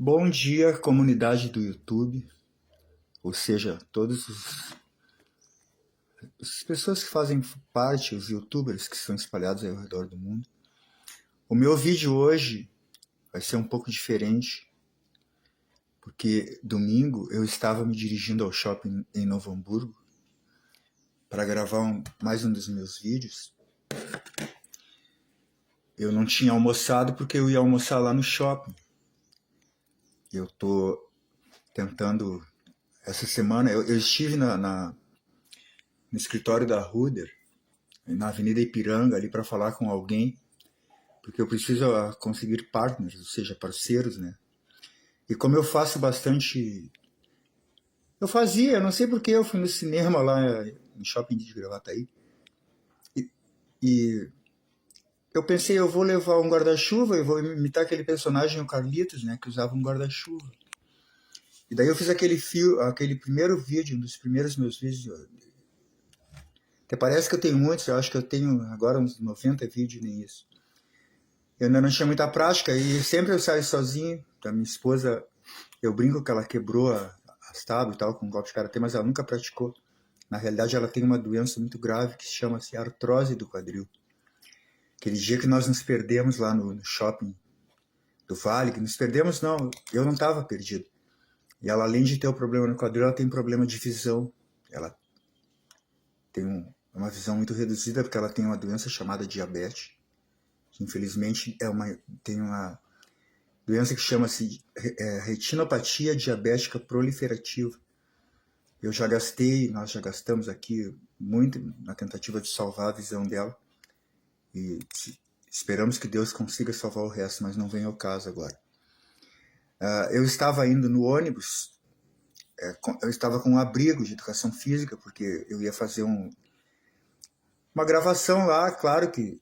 Bom dia, comunidade do YouTube, ou seja, todas as pessoas que fazem parte, os YouTubers que são espalhados ao redor do mundo. O meu vídeo hoje vai ser um pouco diferente, porque domingo eu estava me dirigindo ao shopping em Novo Hamburgo para gravar mais um dos meus vídeos. Eu não tinha almoçado porque eu ia almoçar lá no shopping. Eu tô tentando... Essa semana eu estive no escritório da Ruder, na Avenida Ipiranga, ali para falar com alguém, porque eu preciso conseguir partners, ou seja, parceiros, né? E como eu faço bastante... eu não sei porque eu fui no cinema lá no shopping de Gravataí, e eu pensei, eu vou levar um guarda-chuva, eu vou imitar aquele personagem, o Carlitos, né, que usava um guarda-chuva. E daí eu fiz aquele primeiro vídeo, um dos primeiros meus vídeos. Até parece que eu tenho muitos, eu acho que eu tenho agora uns 90 vídeos, nem isso. Eu ainda não tinha muita prática e sempre eu saio sozinho. A minha esposa, eu brinco que ela quebrou as tábuas e tal com um golpe de karatê, mas ela nunca praticou. Na realidade, ela tem uma doença muito grave que se chama-se artrose do quadril. Aquele dia que nós nos perdemos lá no shopping do Vale, que nos perdemos não, eu não estava perdido. E ela, além de ter o problema no quadril, ela tem problema de visão. Ela tem uma visão muito reduzida porque ela tem uma doença chamada diabetes, que infelizmente tem uma doença que chama-se retinopatia diabética proliferativa. Nós já gastamos aqui muito na tentativa de salvar a visão dela. E esperamos que Deus consiga salvar o resto, mas não vem ao caso agora. Eu estava indo no ônibus, eu estava com um abrigo de educação física, porque eu ia fazer uma gravação lá, claro que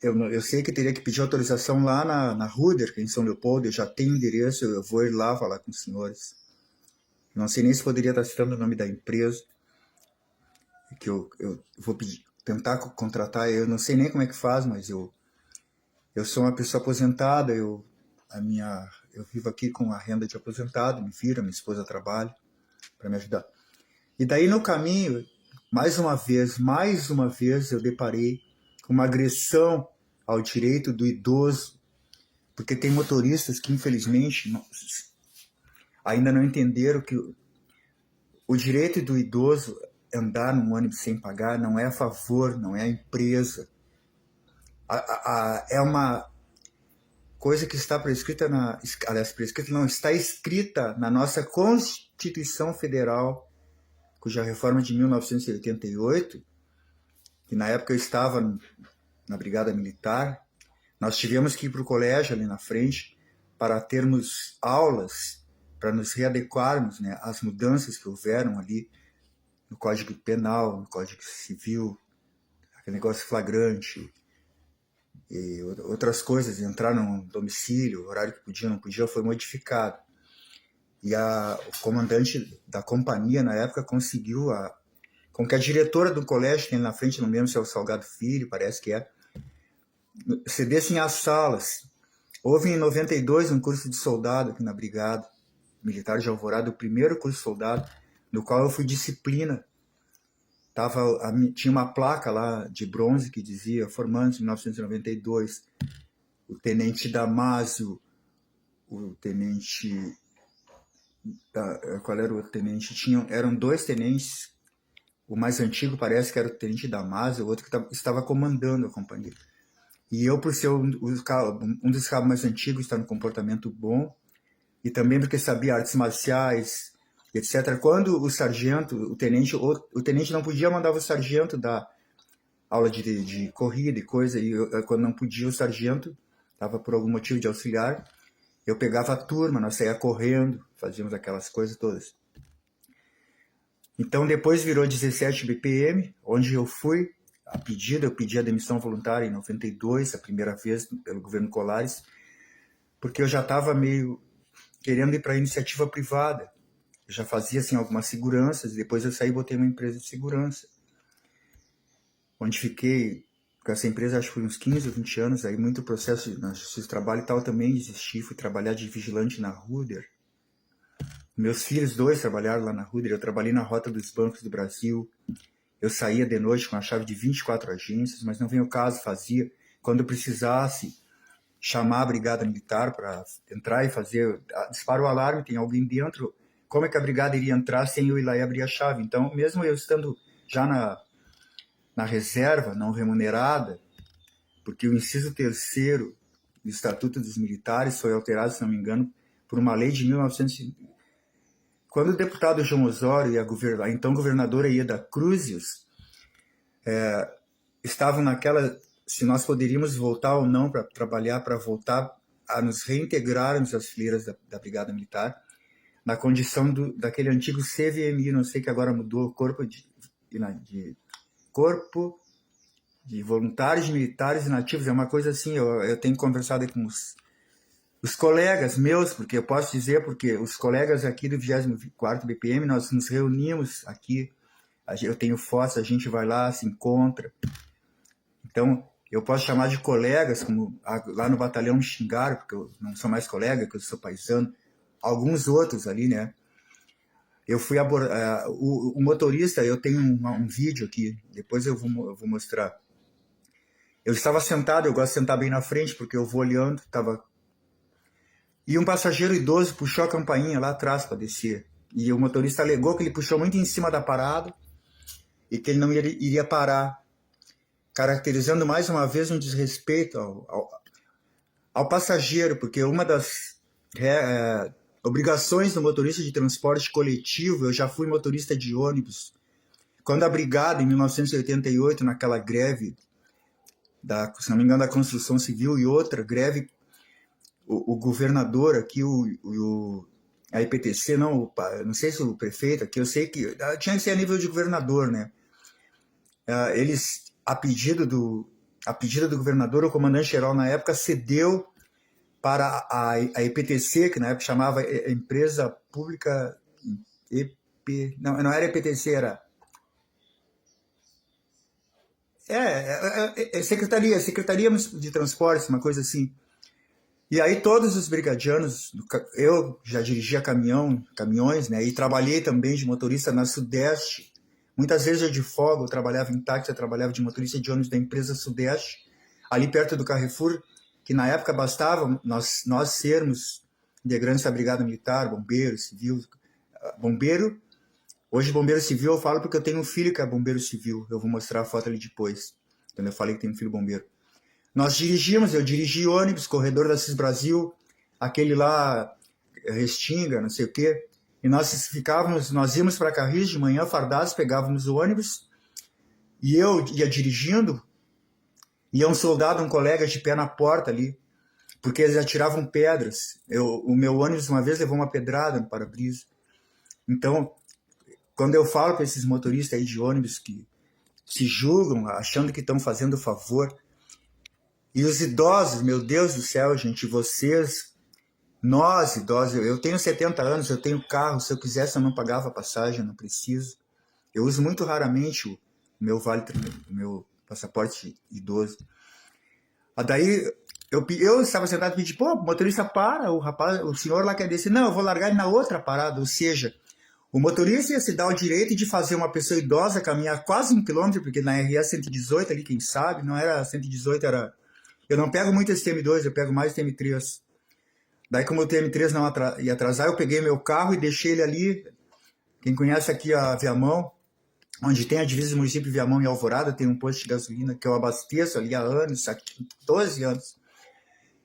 eu sei que teria que pedir autorização lá na Ruder, que é em São Leopoldo, eu já tenho endereço, eu vou ir lá falar com os senhores. Não sei nem se poderia estar citando o nome da empresa, que eu vou tentar contratar, eu não sei nem como é que faz, mas eu sou uma pessoa aposentada, eu vivo aqui com a renda de aposentado, me viro, minha esposa trabalha para me ajudar. E daí no caminho, mais uma vez eu deparei com uma agressão ao direito do idoso, porque tem motoristas que infelizmente ainda não entenderam que o direito do idoso andar num ônibus sem pagar não é a favor, não é a empresa. É uma coisa que está está escrita na nossa Constituição Federal, cuja reforma de 1988, que na época eu estava na Brigada Militar, nós tivemos que ir para o colégio ali na frente para termos aulas, para nos readequarmos, né, às mudanças que houveram ali no Código Penal, no Código Civil, aquele negócio flagrante, e outras coisas, entrar no domicílio, o horário que podia, não podia, foi modificado. E o comandante da companhia, na época, conseguiu com que a diretora do colégio, que tem na frente, não lembro se é o Salgado Filho, parece que cedessem as salas. Houve em 92 um curso de soldado aqui na Brigada Militar de Alvorada, o primeiro curso de soldado, no qual eu fui disciplina. Tinha uma placa lá de bronze que dizia, formando-se em 1992, o tenente Damásio, o tenente... qual era o outro tenente? Eram dois tenentes, o mais antigo parece que era o tenente Damásio, o outro que estava comandando a companhia. E eu, por ser um dos cabos mais antigos, estar no comportamento bom, e também porque sabia artes marciais, etc. Quando o tenente não podia mandar o sargento dar aula de corrida e coisa, e quando não podia o sargento, estava por algum motivo de auxiliar, eu pegava a turma, nós saía correndo, fazíamos aquelas coisas todas. Então depois virou 17 BPM, onde eu pedi a demissão voluntária em 92, a primeira vez pelo governo Colares, porque eu já estava meio querendo ir para a iniciativa privada. Eu já fazia assim, algumas seguranças, depois eu saí e botei uma empresa de segurança, onde fiquei com essa empresa, acho que foi uns 15 ou 20 anos, aí muito processo na justiça do trabalho e tal, também desisti, fui trabalhar de vigilante na Ruder. Meus filhos, 2, trabalharam lá na Ruder, eu trabalhei na Rota dos Bancos do Brasil, eu saía de noite com a chave de 24 agências, mas não vem o caso, fazia. Quando eu precisasse chamar a brigada militar para entrar e fazer, dispara o alarme, tem alguém dentro, como é que a brigada iria entrar sem eu ir lá e abrir a chave? Então, mesmo eu estando já na reserva, não remunerada, porque o inciso 3º do Estatuto dos Militares foi alterado, se não me engano, por uma lei de 1900. Quando o deputado João Osório e a então governadora Ieda Cruzius estavam naquela, se nós poderíamos voltar ou não para trabalhar, para voltar a nos reintegrarmos às fileiras da Brigada Militar, na condição daquele antigo CVMI, não sei que agora mudou, Corpo de Voluntários Militares Inativos, é uma coisa assim, eu tenho conversado com os colegas meus, porque eu posso dizer, porque os colegas aqui do 24º BPM, nós nos reunimos aqui, eu tenho fotos, a gente vai lá, se encontra. Então, eu posso chamar de colegas, como lá no batalhão me xingaram, porque eu não sou mais colega, que eu sou paisano, alguns outros ali, né? Eu fui abordar, o motorista, eu tenho um vídeo aqui, depois eu vou mostrar. Eu estava sentado, eu gosto de sentar bem na frente, porque eu vou olhando, e um passageiro idoso puxou a campainha lá atrás para descer. E o motorista alegou que ele puxou muito em cima da parada e que ele não iria parar, caracterizando mais uma vez um desrespeito ao passageiro, porque uma das obrigações do motorista de transporte coletivo, eu já fui motorista de ônibus, quando a brigada, em 1988, naquela greve, se não me engano, da construção civil e outra greve, o governador aqui, a IPTC, não sei se o prefeito aqui, eu sei que tinha que ser a nível de governador, né? Eles, a pedido do governador, o comandante-geral na época cedeu para a IPTC, que na época chamava Empresa Pública... Não era IPTC, era... Secretaria de Transportes, uma coisa assim. E aí todos os brigadianos, eu já dirigia caminhões, né? E trabalhei também de motorista na Sudeste. Muitas vezes eu de folga, eu trabalhava em táxi, eu trabalhava de motorista de ônibus da empresa Sudeste, ali perto do Carrefour, que na época bastava nós sermos integrantes da Brigada Militar, bombeiro, civil. Bombeiro, hoje bombeiro civil eu falo porque eu tenho um filho que é bombeiro civil, eu vou mostrar a foto ali depois, quando eu falei que tenho um filho bombeiro. Nós dirigimos, eu dirigi ônibus, corredor da Cis Brasil, aquele lá, Restinga, não sei o quê, e nós íamos para Carris de manhã, fardados, pegávamos o ônibus, e eu ia dirigindo, e um soldado, um colega de pé na porta ali, porque eles atiravam pedras. O meu ônibus uma vez levou uma pedrada no para-brisa. Então, quando eu falo para esses motoristas aí de ônibus que se julgam, achando que estão fazendo favor, e os idosos, meu Deus do céu, gente, nós idosos, eu tenho 70 anos, eu tenho carro, se eu quisesse eu não pagava passagem, não preciso. Eu uso muito raramente o meu passaporte idoso. Daí eu estava sentado e pedi, pô, motorista para, o senhor lá quer descer. Não, eu vou largar ele na outra parada, ou seja, o motorista ia se dar o direito de fazer uma pessoa idosa caminhar quase 1 quilômetro, porque na RS 118 ali, quem sabe, não era 118, era... Eu não pego muito esse TM2, eu pego mais TM3. Daí, como o TM3 não ia atrasar, eu peguei meu carro e deixei ele ali. Quem conhece aqui a Viamão, onde tem a divisa do município de Viamão e Alvorada, tem um posto de gasolina que eu abasteço ali há anos, 12 anos.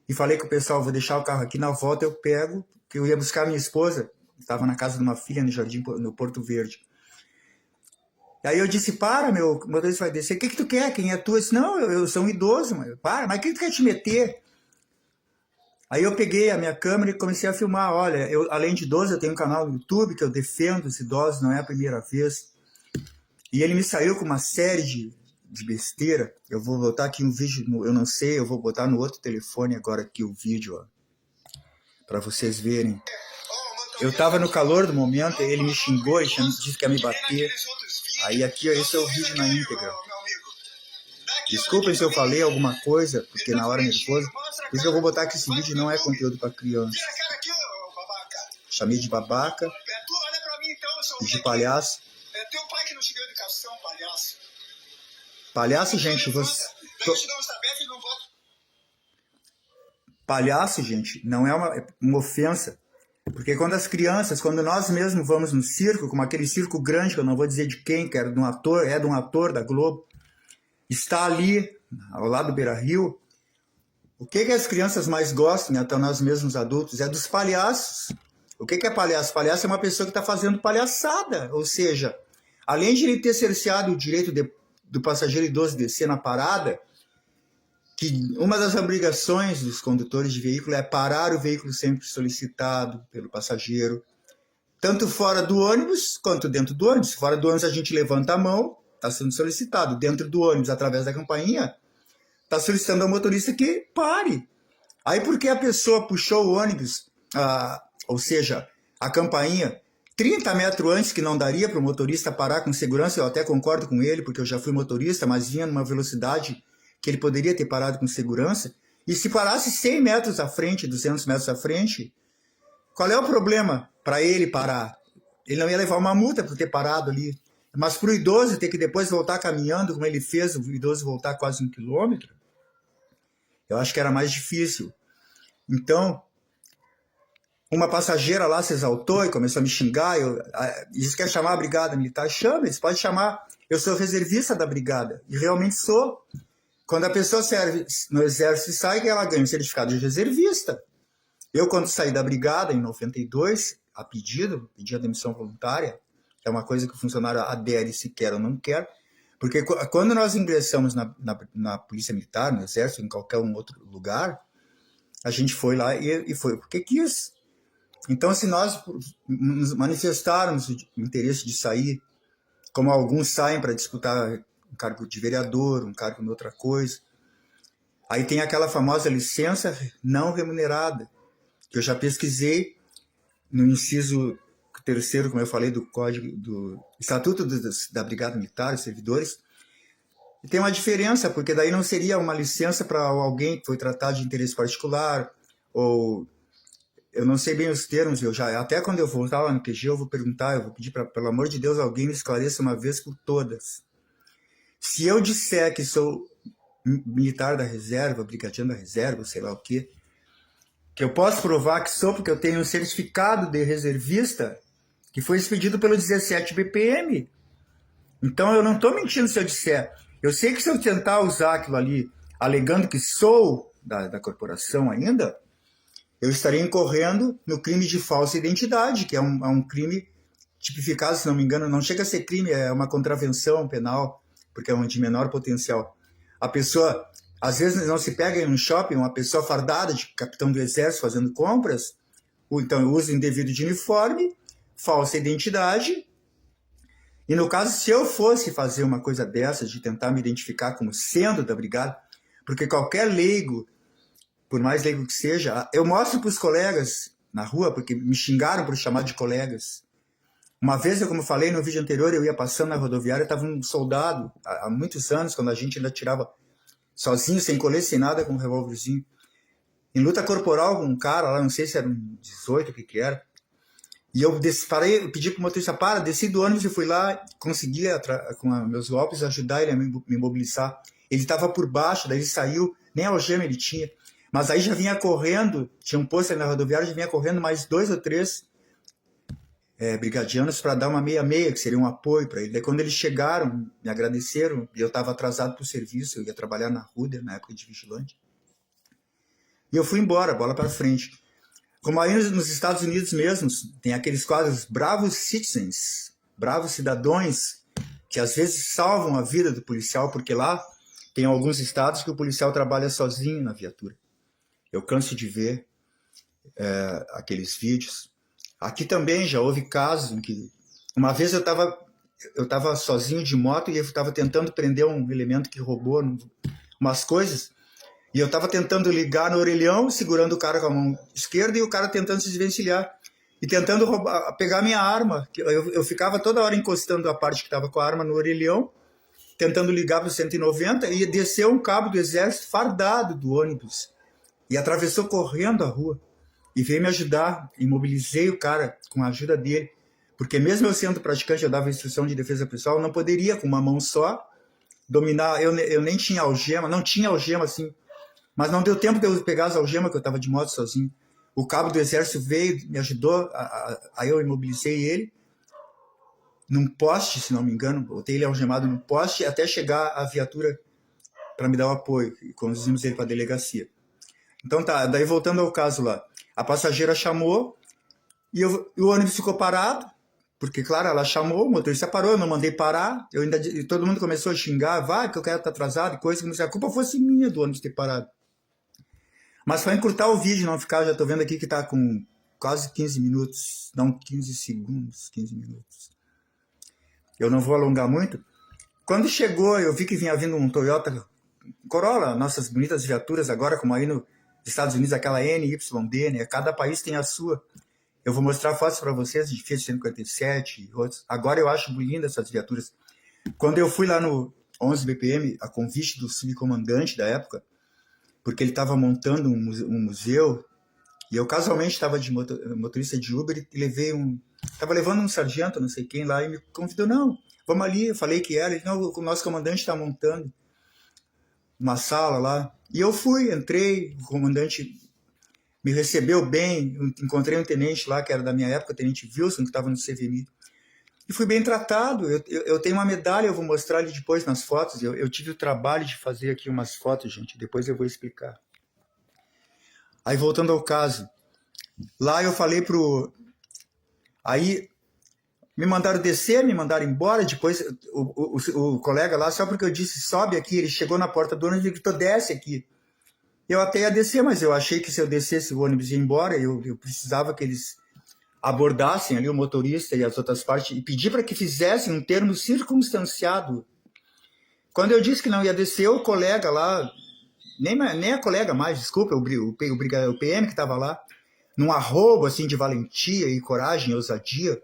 E falei com o pessoal, vou deixar o carro aqui, na volta eu pego, que eu ia buscar minha esposa, estava na casa de uma filha no Jardim, no Porto Verde. E aí eu disse, para, meu motorista vai descer, o que tu quer? Quem é tu? Eu disse, não, eu sou um idoso, mas quem tu quer te meter? Aí eu peguei a minha câmera e comecei a filmar. Olha, além de idoso, eu tenho um canal no YouTube que eu defendo os idosos, não é a primeira vez. E ele me saiu com uma série de besteira. Eu vou botar aqui um vídeo, eu não sei, eu vou botar no outro telefone agora aqui o vídeo, para vocês verem. Eu tava no calor do momento, ele me xingou, ele disse que ia me bater. Aí aqui, esse é o vídeo na íntegra. Desculpem se eu falei alguma coisa, porque na hora nervosa. Por isso que eu vou botar que esse vídeo não é conteúdo para criança. Chamei de babaca, de palhaço. É teu pai que não te deu educação, palhaço. Palhaço, gente, você... Palhaço, gente, não é uma ofensa. Porque quando nós mesmos vamos no circo, como aquele circo grande, que eu não vou dizer de quem, que era de um ator da Globo, está ali, ao lado do Beira-Rio, o que as crianças mais gostam, né, até nós mesmos adultos, é dos palhaços. O que é palhaço? Palhaço é uma pessoa que está fazendo palhaçada, ou seja, além de ele ter cerceado o direito do passageiro idoso descer na parada, que uma das obrigações dos condutores de veículo é parar o veículo sempre solicitado pelo passageiro, tanto fora do ônibus quanto dentro do ônibus. Fora do ônibus a gente levanta a mão, está sendo solicitado. Dentro do ônibus, através da campainha, está solicitando ao motorista que pare. Aí porque a pessoa puxou o ônibus, ou seja, a campainha, 30 metros antes, que não daria para o motorista parar com segurança, eu até concordo com ele, porque eu já fui motorista, mas vinha numa velocidade que ele poderia ter parado com segurança, e se parasse 100 metros à frente, 200 metros à frente, qual é o problema para ele parar? Ele não ia levar uma multa por ter parado ali, mas para o idoso ter que depois voltar caminhando, como ele fez, o idoso voltar quase 1 quilômetro, eu acho que era mais difícil. Então, uma passageira lá se exaltou e começou a me xingar, isso quer chamar a brigada militar? Chama, eles podem chamar, eu sou reservista da brigada, e realmente sou. Quando a pessoa serve no exército e sai, ela ganha um certificado de reservista. Eu, quando saí da brigada, em 92, pedi a demissão voluntária, que é uma coisa que o funcionário adere se quer ou não quer, porque quando nós ingressamos na polícia militar, no exército, em qualquer outro lugar, a gente foi lá e foi porque quis. Então, se nós manifestarmos o interesse de sair, como alguns saem para disputar um cargo de vereador, um cargo em outra coisa. Aí tem aquela famosa licença não remunerada, que eu já pesquisei no inciso 3º, como eu falei, do Código do Estatuto da Brigada Militar, os servidores. E tem uma diferença, porque daí não seria uma licença para alguém que foi tratado de interesse particular, ou eu não sei bem os termos, até quando eu voltar lá no QG, eu vou pedir para, pelo amor de Deus, alguém me esclareça uma vez por todas. Se eu disser que sou militar da reserva, brigadiano da reserva, sei lá o quê, que eu posso provar que sou porque eu tenho um certificado de reservista que foi expedido pelo 17 BPM. Então eu não estou mentindo se eu disser. Eu sei que se eu tentar usar aquilo ali, alegando que sou da corporação ainda, eu estaria incorrendo no crime de falsa identidade, que é um crime tipificado, se não me engano, não chega a ser crime, é uma contravenção penal, porque é um de menor potencial. A pessoa, às vezes não se pega em um shopping, uma pessoa fardada de capitão do exército fazendo compras, ou então uso indevido de uniforme, falsa identidade, e no caso, se eu fosse fazer uma coisa dessa, de tentar me identificar como sendo da brigada, porque qualquer leigo, por mais leigo que seja, eu mostro para os colegas na rua, porque me xingaram por chamar de colegas. Uma vez, como eu falei no vídeo anterior, eu ia passando na rodoviária, estava um soldado, há muitos anos, quando a gente ainda tirava sozinho, sem colete, sem nada, com um revólverzinho, em luta corporal com um cara lá, não sei se era um 18, o que era, e eu parei, eu pedi para o motorista, desci do ônibus e fui lá, consegui, com meus golpes, ajudar ele a me mobilizar. Ele estava por baixo, daí ele saiu, nem algema ele tinha, mas aí já vinha correndo, tinha um posto ali na rodoviária, já vinha correndo mais 2 ou 3 brigadianos para dar uma meia-meia, que seria um apoio para ele. Daí quando eles chegaram, me agradeceram, e eu estava atrasado para o serviço, eu ia trabalhar na Ruder, na época de vigilante. E eu fui embora, bola para frente. Como aí nos Estados Unidos mesmo, tem aqueles quadros Bravos Citizens, Bravos Cidadãos, que às vezes salvam a vida do policial, porque lá tem alguns estados que o policial trabalha sozinho na viatura. Eu canso de ver aqueles vídeos. Aqui também já houve casos em que... Uma vez eu estava sozinho de moto e eu estava tentando prender um elemento que roubou umas coisas, e eu estava tentando ligar no orelhão, segurando o cara com a mão esquerda e o cara tentando se desvencilhar e tentando pegar minha arma. Eu ficava toda hora encostando a parte que estava com a arma no orelhão tentando ligar para o 190 e desceu um cabo do exército fardado do ônibus e atravessou correndo a rua e veio me ajudar. Imobilizei o cara com a ajuda dele, porque mesmo eu sendo praticante, eu dava instrução de defesa pessoal, eu não poderia com uma mão só dominar. Eu nem tinha algema, não tinha algema assim, mas não deu tempo de eu pegar as algemas, que eu estava de moto sozinho. O cabo do exército veio, me ajudou, aí eu imobilizei ele num poste, se não me engano, botei ele algemado num poste até chegar a viatura para me dar o apoio, e conduzimos ele para a delegacia. Então tá, daí voltando ao caso lá, a passageira chamou e o ônibus ficou parado, porque claro, ela chamou, o motorista parou, eu não mandei parar, todo mundo começou a xingar, vai que eu quero estar atrasado e coisa, como se a culpa fosse minha do ônibus ter parado. Mas para encurtar o vídeo, não ficar, já estou vendo aqui que está com quase 15 minutos, não, 15 segundos, 15 minutos. Eu não vou alongar muito. Quando chegou, eu vi que vinha vindo um Toyota Corolla, nossas bonitas viaturas agora, como aí nos Estados Unidos, aquela NYD, né? Cada país tem a sua. Eu vou mostrar fotos para vocês de Fiat 147 e outros. Agora eu acho lindas essas viaturas. Quando eu fui lá no 11 BPM, a convite do subcomandante da época, porque ele estava montando um museu, e eu casualmente estava de motorista de Uber e levei estava levando um sargento, não sei quem lá, e me convidou, não, vamos ali, eu falei que era, ele, não, o nosso comandante está montando uma sala lá, e eu fui, entrei, o comandante me recebeu bem, encontrei um tenente lá, que era da minha época, o tenente Wilson, que estava no CVMI, e fui bem tratado. Eu tenho uma medalha, eu vou mostrar ali depois nas fotos. Eu tive o trabalho de fazer aqui umas fotos, gente. Depois eu vou explicar. Aí, voltando ao caso. Lá eu falei Aí, me mandaram descer, me mandaram embora. Depois, o colega lá, só porque eu disse, sobe aqui, ele chegou na porta do ônibus e gritou, desce aqui. Eu até ia descer, mas eu achei que se eu descesse, o ônibus ia embora. Eu precisava que eles abordassem ali o motorista e as outras partes e pedir para que fizessem um termo circunstanciado. Quando eu disse que não ia descer, o colega lá, nem a colega mais, desculpa, o PM que estava lá, num arrobo assim de valentia e coragem e ousadia,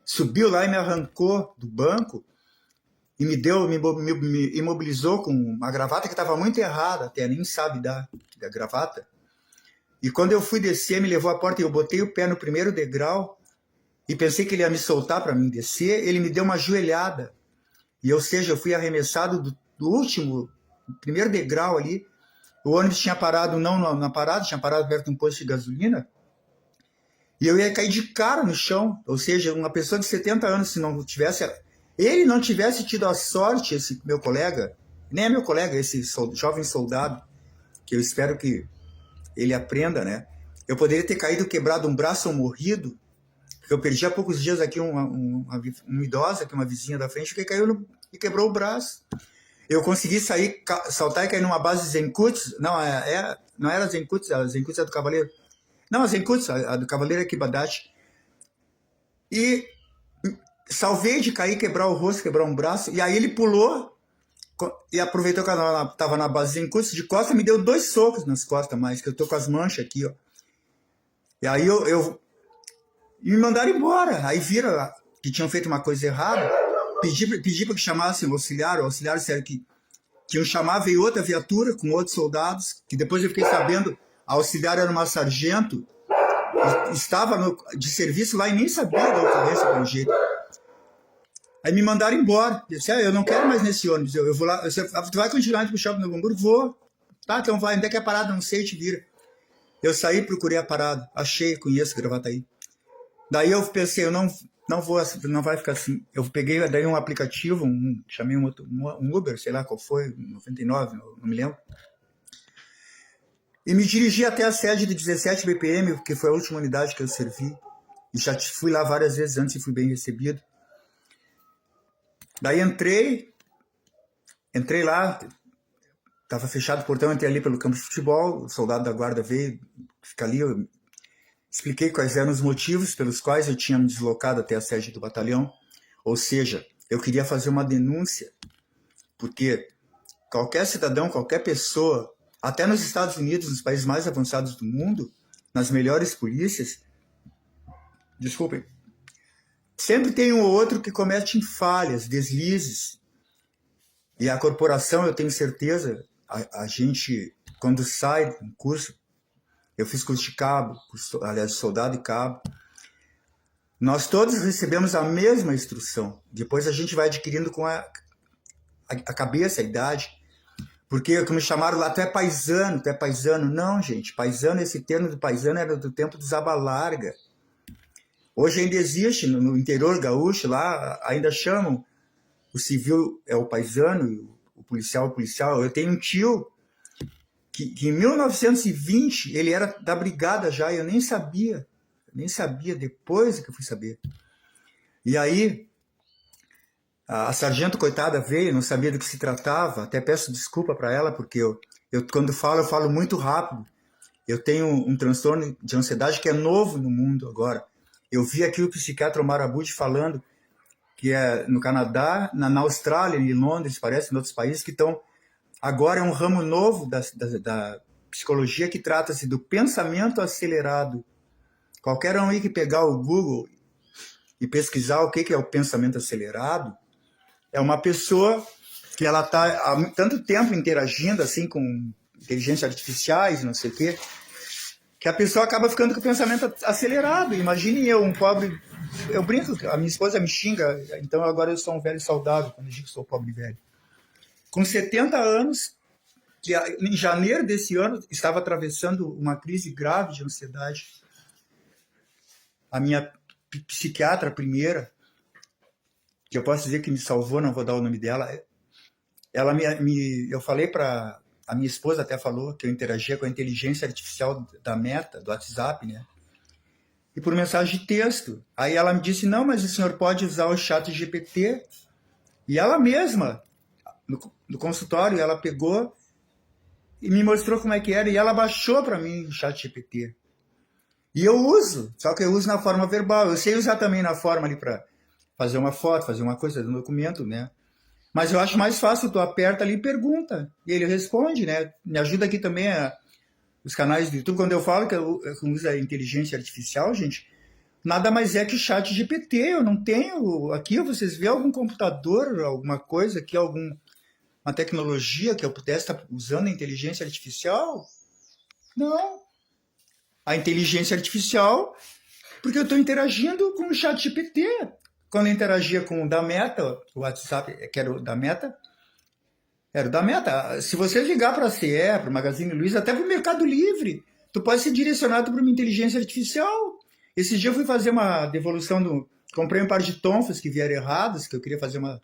subiu lá e me arrancou do banco e me imobilizou com uma gravata que estava muito errada, até nem sabe da gravata. E quando eu fui descer, me levou à porta e eu botei o pé no primeiro degrau e pensei que ele ia me soltar para mim descer, ele me deu uma joelhada. E, ou seja, eu fui arremessado do último, primeiro degrau ali. O ônibus tinha parado, não na parada, tinha parado perto de um posto de gasolina. E eu ia cair de cara no chão. Ou seja, uma pessoa de 70 anos, se não tivesse... Ele não tivesse tido a sorte, esse meu colega, nem é meu colega, esse jovem soldado, que eu espero que ele aprenda, né? Eu poderia ter caído, quebrado um braço ou morrido, porque eu perdi há poucos dias aqui uma idosa, que é uma vizinha da frente, que caiu e quebrou o braço. Eu consegui sair, saltar e cair numa base de Zenkuts, não era Zenkuts, a Zenkuts é do Cavaleiro. Não, a Zenkuts, a do Cavaleiro é Kibadashi. E salvei de cair, quebrar o rosto, quebrar um braço, e aí ele pulou e aproveitou que eu estava na base de Zenkuts, de costas, me deu 2 socos nas costas mais, que eu tô com as manchas aqui, ó. E aí e me mandaram embora. Aí viram que tinham feito uma coisa errada, pedi para que chamassem o auxiliar disseram que iam chamar, veio outra viatura com outros soldados, que depois eu fiquei sabendo, a auxiliar era uma sargento, estava de serviço lá e nem sabia da ocorrência pelo jeito. Aí me mandaram embora. Eu disse, eu não quero mais nesse ônibus, eu vou lá. Tu vai continuar indo pro shopping do Novo Hamburgo? Vou. Tá, então vai, onde é que é a parada? Não sei, te vira. Eu saí, procurei a parada, achei, conheço Gravataí. Daí eu pensei, não vai ficar assim. Eu peguei daí um aplicativo, chamei um Uber, sei lá qual foi, 99, não me lembro. E me dirigi até a sede do 17 BPM, que foi a última unidade que eu servi. E já fui lá várias vezes antes e fui bem recebido. Daí entrei lá, estava fechado o portão, entrei ali pelo campo de futebol, o soldado da guarda veio, fica ali, eu expliquei quais eram os motivos pelos quais eu tinha me deslocado até a sede do batalhão. Ou seja, eu queria fazer uma denúncia, porque qualquer cidadão, qualquer pessoa, até nos Estados Unidos, nos países mais avançados do mundo, nas melhores polícias, desculpem, sempre tem um ou outro que comete falhas, deslizes, E a corporação, eu tenho certeza, a gente, quando sai do curso, eu fiz curso de cabo, aliás, soldado e cabo, nós todos recebemos a mesma instrução. Depois a gente vai adquirindo com a cabeça, a idade. Porque, como chamaram lá, tu é paisano, tu é paisano. Não, gente, paisano, esse termo do paisano era do tempo dos aba larga. Hoje ainda existe, no interior gaúcho, lá ainda chamam o civil é o paisano, o policial é o policial. Eu tenho um tio que em 1920 ele era da brigada já, eu nem sabia, depois que eu fui saber. E aí, a sargento, coitada, veio, não sabia do que se tratava, até peço desculpa para ela, porque eu quando falo, eu falo muito rápido. Eu tenho um transtorno de ansiedade que é novo no mundo agora. Eu vi aqui o psiquiatra Omar Abud falando que é no Canadá, na Austrália, em Londres, parece, em outros países, que estão... Agora é um ramo novo da psicologia que trata-se do pensamento acelerado. Qualquer um aí que pegar o Google e pesquisar o que é o pensamento acelerado, é uma pessoa que ela está há tanto tempo interagindo assim com inteligência artificiais, não sei o quê, que a pessoa acaba ficando com o pensamento acelerado. Imagine eu, um pobre... Eu brinco, a minha esposa me xinga, então agora eu sou um velho saudável, quando eu digo que sou pobre velho. Com 70 anos, que em janeiro desse ano estava atravessando uma crise grave de ansiedade. A minha psiquiatra primeira, que eu posso dizer que me salvou, não vou dar o nome dela, ela eu falei para... A minha esposa até falou que eu interagia com a inteligência artificial da Meta, do WhatsApp, né? E por mensagem de texto. Aí ela me disse, não, mas o senhor pode usar o chat GPT. E ela mesma, no consultório, ela pegou e me mostrou como é que era. E ela baixou para mim o chat GPT. E eu uso, só que eu uso na forma verbal. Eu sei usar também na forma ali para fazer uma foto, fazer uma coisa um documento, né? Mas eu acho mais fácil, tu aperta ali e pergunta. E ele responde, né? Me ajuda aqui também os canais do YouTube. Quando eu falo que eu uso a inteligência artificial, gente, nada mais é que chat GPT. Eu não tenho... Aqui vocês vê algum computador, alguma coisa aqui, alguma tecnologia que eu pudesse estar usando a inteligência artificial? Não. A inteligência artificial, porque eu estou interagindo com o chat GPT. Quando eu interagia com o da Meta, o WhatsApp, que era o da Meta, se você ligar para a CE, para o Magazine Luiza, até para o Mercado Livre, tu pode ser direcionado para uma inteligência artificial. Esse dia eu fui fazer uma devolução comprei um par de tonfas que vieram errados, que eu queria fazer uma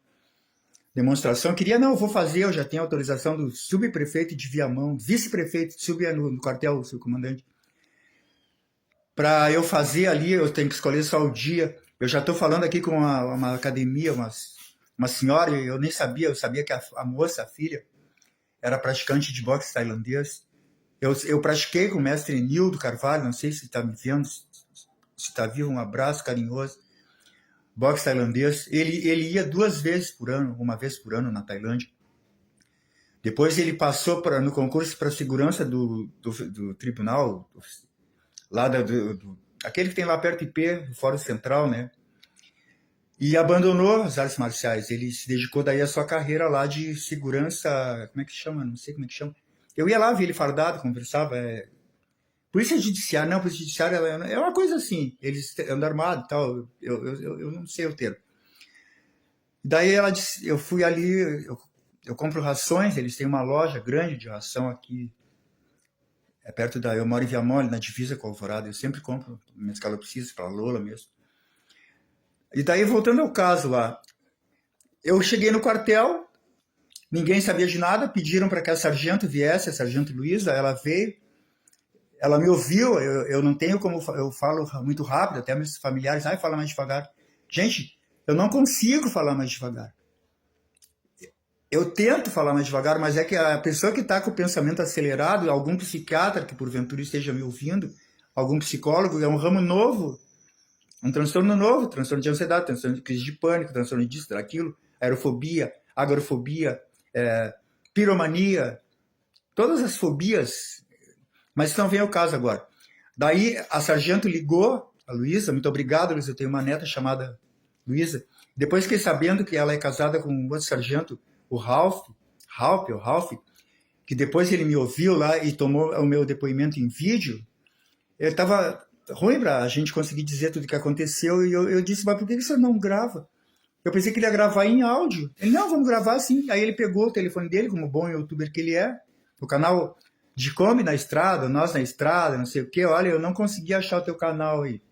demonstração. Eu vou fazer, eu já tenho autorização do subprefeito de Viamão, vice-prefeito, no quartel, seu comandante. Para eu fazer ali, eu tenho que escolher só o dia. Eu já estou falando aqui com uma academia, uma senhora, eu nem sabia, eu sabia que a moça, a filha, era praticante de boxe tailandês. Eu pratiquei com o mestre Nildo Carvalho, não sei se está me vendo, se está vivo, um abraço carinhoso. Boxe tailandês. Ele ia 2 vezes por ano, uma vez por ano na Tailândia. Depois ele passou no concurso para segurança do tribunal, lá aquele que tem lá perto do IP, do Fórum Central, né? E abandonou as artes marciais. Ele se dedicou daí à sua carreira lá de segurança, como é que chama? Não sei como é que chama. Eu ia lá, vi ele fardado, conversava. Polícia Judiciária, não, Polícia Judiciária é uma coisa assim, eles andam armados e tal, eu não sei o termo. Daí ela disse, eu fui ali, eu compro rações, eles têm uma loja grande de ração aqui, eu moro em Viamão, na divisa com Alvorada, eu sempre compro minhas calopsias para a Lola mesmo. E daí, voltando ao caso lá, eu cheguei no quartel, ninguém sabia de nada, pediram para que a sargento viesse, a sargento Luiza, ela veio, ela me ouviu, eu não tenho como, eu falo muito rápido, até meus familiares, fala mais devagar. Gente, eu não consigo falar mais devagar. Eu tento falar mais devagar, mas é que a pessoa que está com o pensamento acelerado, algum psiquiatra que porventura esteja me ouvindo, algum psicólogo, é um ramo novo, um transtorno novo, transtorno de ansiedade, transtorno de crise de pânico, transtorno disso, daquilo, aerofobia, agorafobia, piromania, todas as fobias, mas isso não vem ao caso agora. Daí a sargento ligou, a Luísa, muito obrigado, Luísa, eu tenho uma neta chamada Luísa, depois fiquei sabendo que ela é casada com um outro sargento, o Ralph, que depois ele me ouviu lá e tomou o meu depoimento em vídeo, ele estava ruim para a gente conseguir dizer tudo o que aconteceu, e eu disse, mas por que você não grava? Eu pensei que ele ia gravar em áudio. Ele, não, vamos gravar sim. Aí ele pegou o telefone dele, como bom youtuber que ele é, o canal de Kombi na estrada, nós na estrada, não sei o quê. Olha, eu não consegui achar o teu canal aí.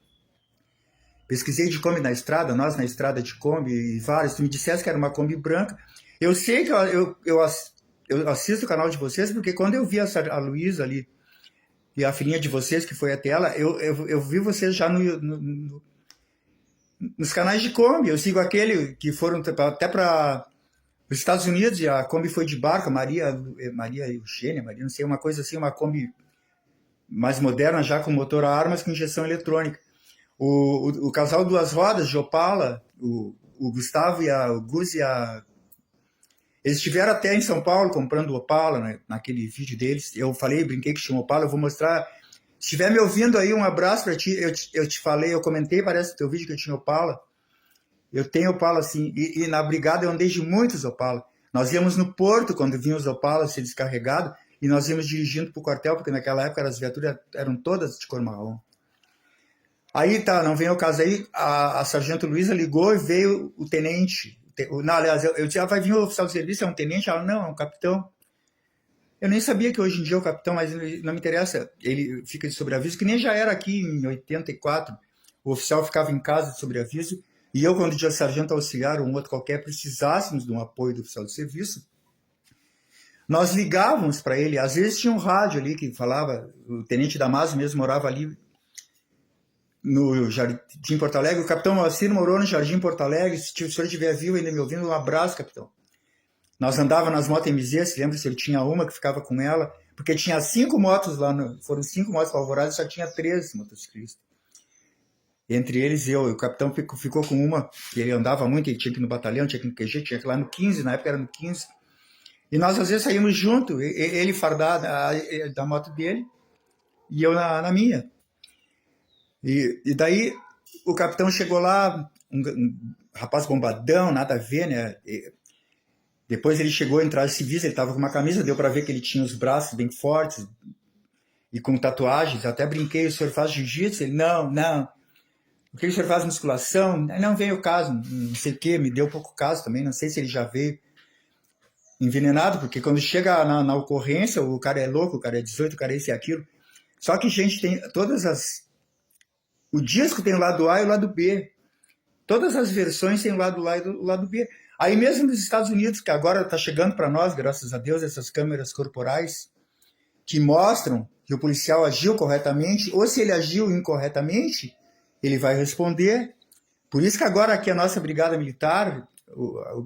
Pesquisei de Kombi na estrada, nós na estrada de Kombi, e vários. Tu me disseste que era uma Kombi branca. Eu sei que eu assisto o canal de vocês, porque quando eu vi a Luísa ali, e a filhinha de vocês, que foi até ela, eu vi vocês já nos canais de Kombi. Eu sigo aquele que foram até para os Estados Unidos, e a Kombi foi de barco, Maria Eugênia, não sei, uma coisa assim, uma Kombi mais moderna, já com motor a ar, mas com injeção eletrônica. O casal Duas Rodas, de Opala, o Gustavo e o Gus eles estiveram até em São Paulo comprando Opala, né, naquele vídeo deles. Eu falei, brinquei que tinha Opala, eu vou mostrar. Se estiver me ouvindo aí, um abraço para ti. Eu te falei, eu comentei, parece, no teu vídeo que eu tinha Opala. Eu tenho Opala, sim. E na brigada eu andei de muitos Opala. Nós íamos no porto, quando vinham os Opalas ser descarregados, e nós íamos dirigindo para o quartel, porque naquela época as viaturas eram todas de cor marrom. Aí tá, não vem o caso aí, a Sargento Luísa ligou e veio o tenente. Não, aliás, eu disse, vai vir o oficial de serviço, é um tenente? Ela, não, é um capitão. Eu nem sabia que hoje em dia é o capitão, mas não me interessa, ele fica de sobreaviso, que nem já era aqui em 84. O oficial ficava em casa de sobreaviso, e eu, quando tinha sargento auxiliar ou um outro qualquer, precisássemos de um apoio do oficial de serviço, nós ligávamos para ele. Às vezes tinha um rádio ali que falava, o tenente Damaso mesmo morava ali no Jardim Porto Alegre, o capitão Moacir morou no Jardim Porto Alegre, se o senhor estiver vivo ainda me ouvindo, um abraço, capitão. Nós andávamos nas motos MZ, se lembra se ele tinha uma que ficava com ela, porque tinha 5 motos lá, foram 5 motos para Alvorada, só tinha 13 motociclistas. Entre eles eu, o capitão ficou com uma, que ele andava muito, ele tinha que ir no batalhão, tinha que ir no QG, tinha que ir lá no 15, na época era no 15. E nós às vezes saímos junto, ele fardado da moto dele, e eu na minha. E daí o capitão chegou lá, um rapaz bombadão, nada a ver, né? Depois ele chegou em traje civis, ele estava com uma camisa, deu para ver que ele tinha os braços bem fortes e com tatuagens. Até brinquei, o senhor faz jiu-jitsu? Ele, não. O que o senhor faz musculação? Não veio o caso, não sei o que, me deu pouco caso também, não sei se ele já veio envenenado, porque quando chega na ocorrência, o cara é louco, o cara é 18, o cara é isso e aquilo. Só que, gente, tem o disco tem o lado A e o lado B. Todas as versões têm o lado A e o lado B. Aí mesmo nos Estados Unidos, que agora está chegando para nós, graças a Deus, essas câmeras corporais que mostram que o policial agiu corretamente, ou se ele agiu incorretamente, ele vai responder. Por isso que agora aqui a nossa brigada militar,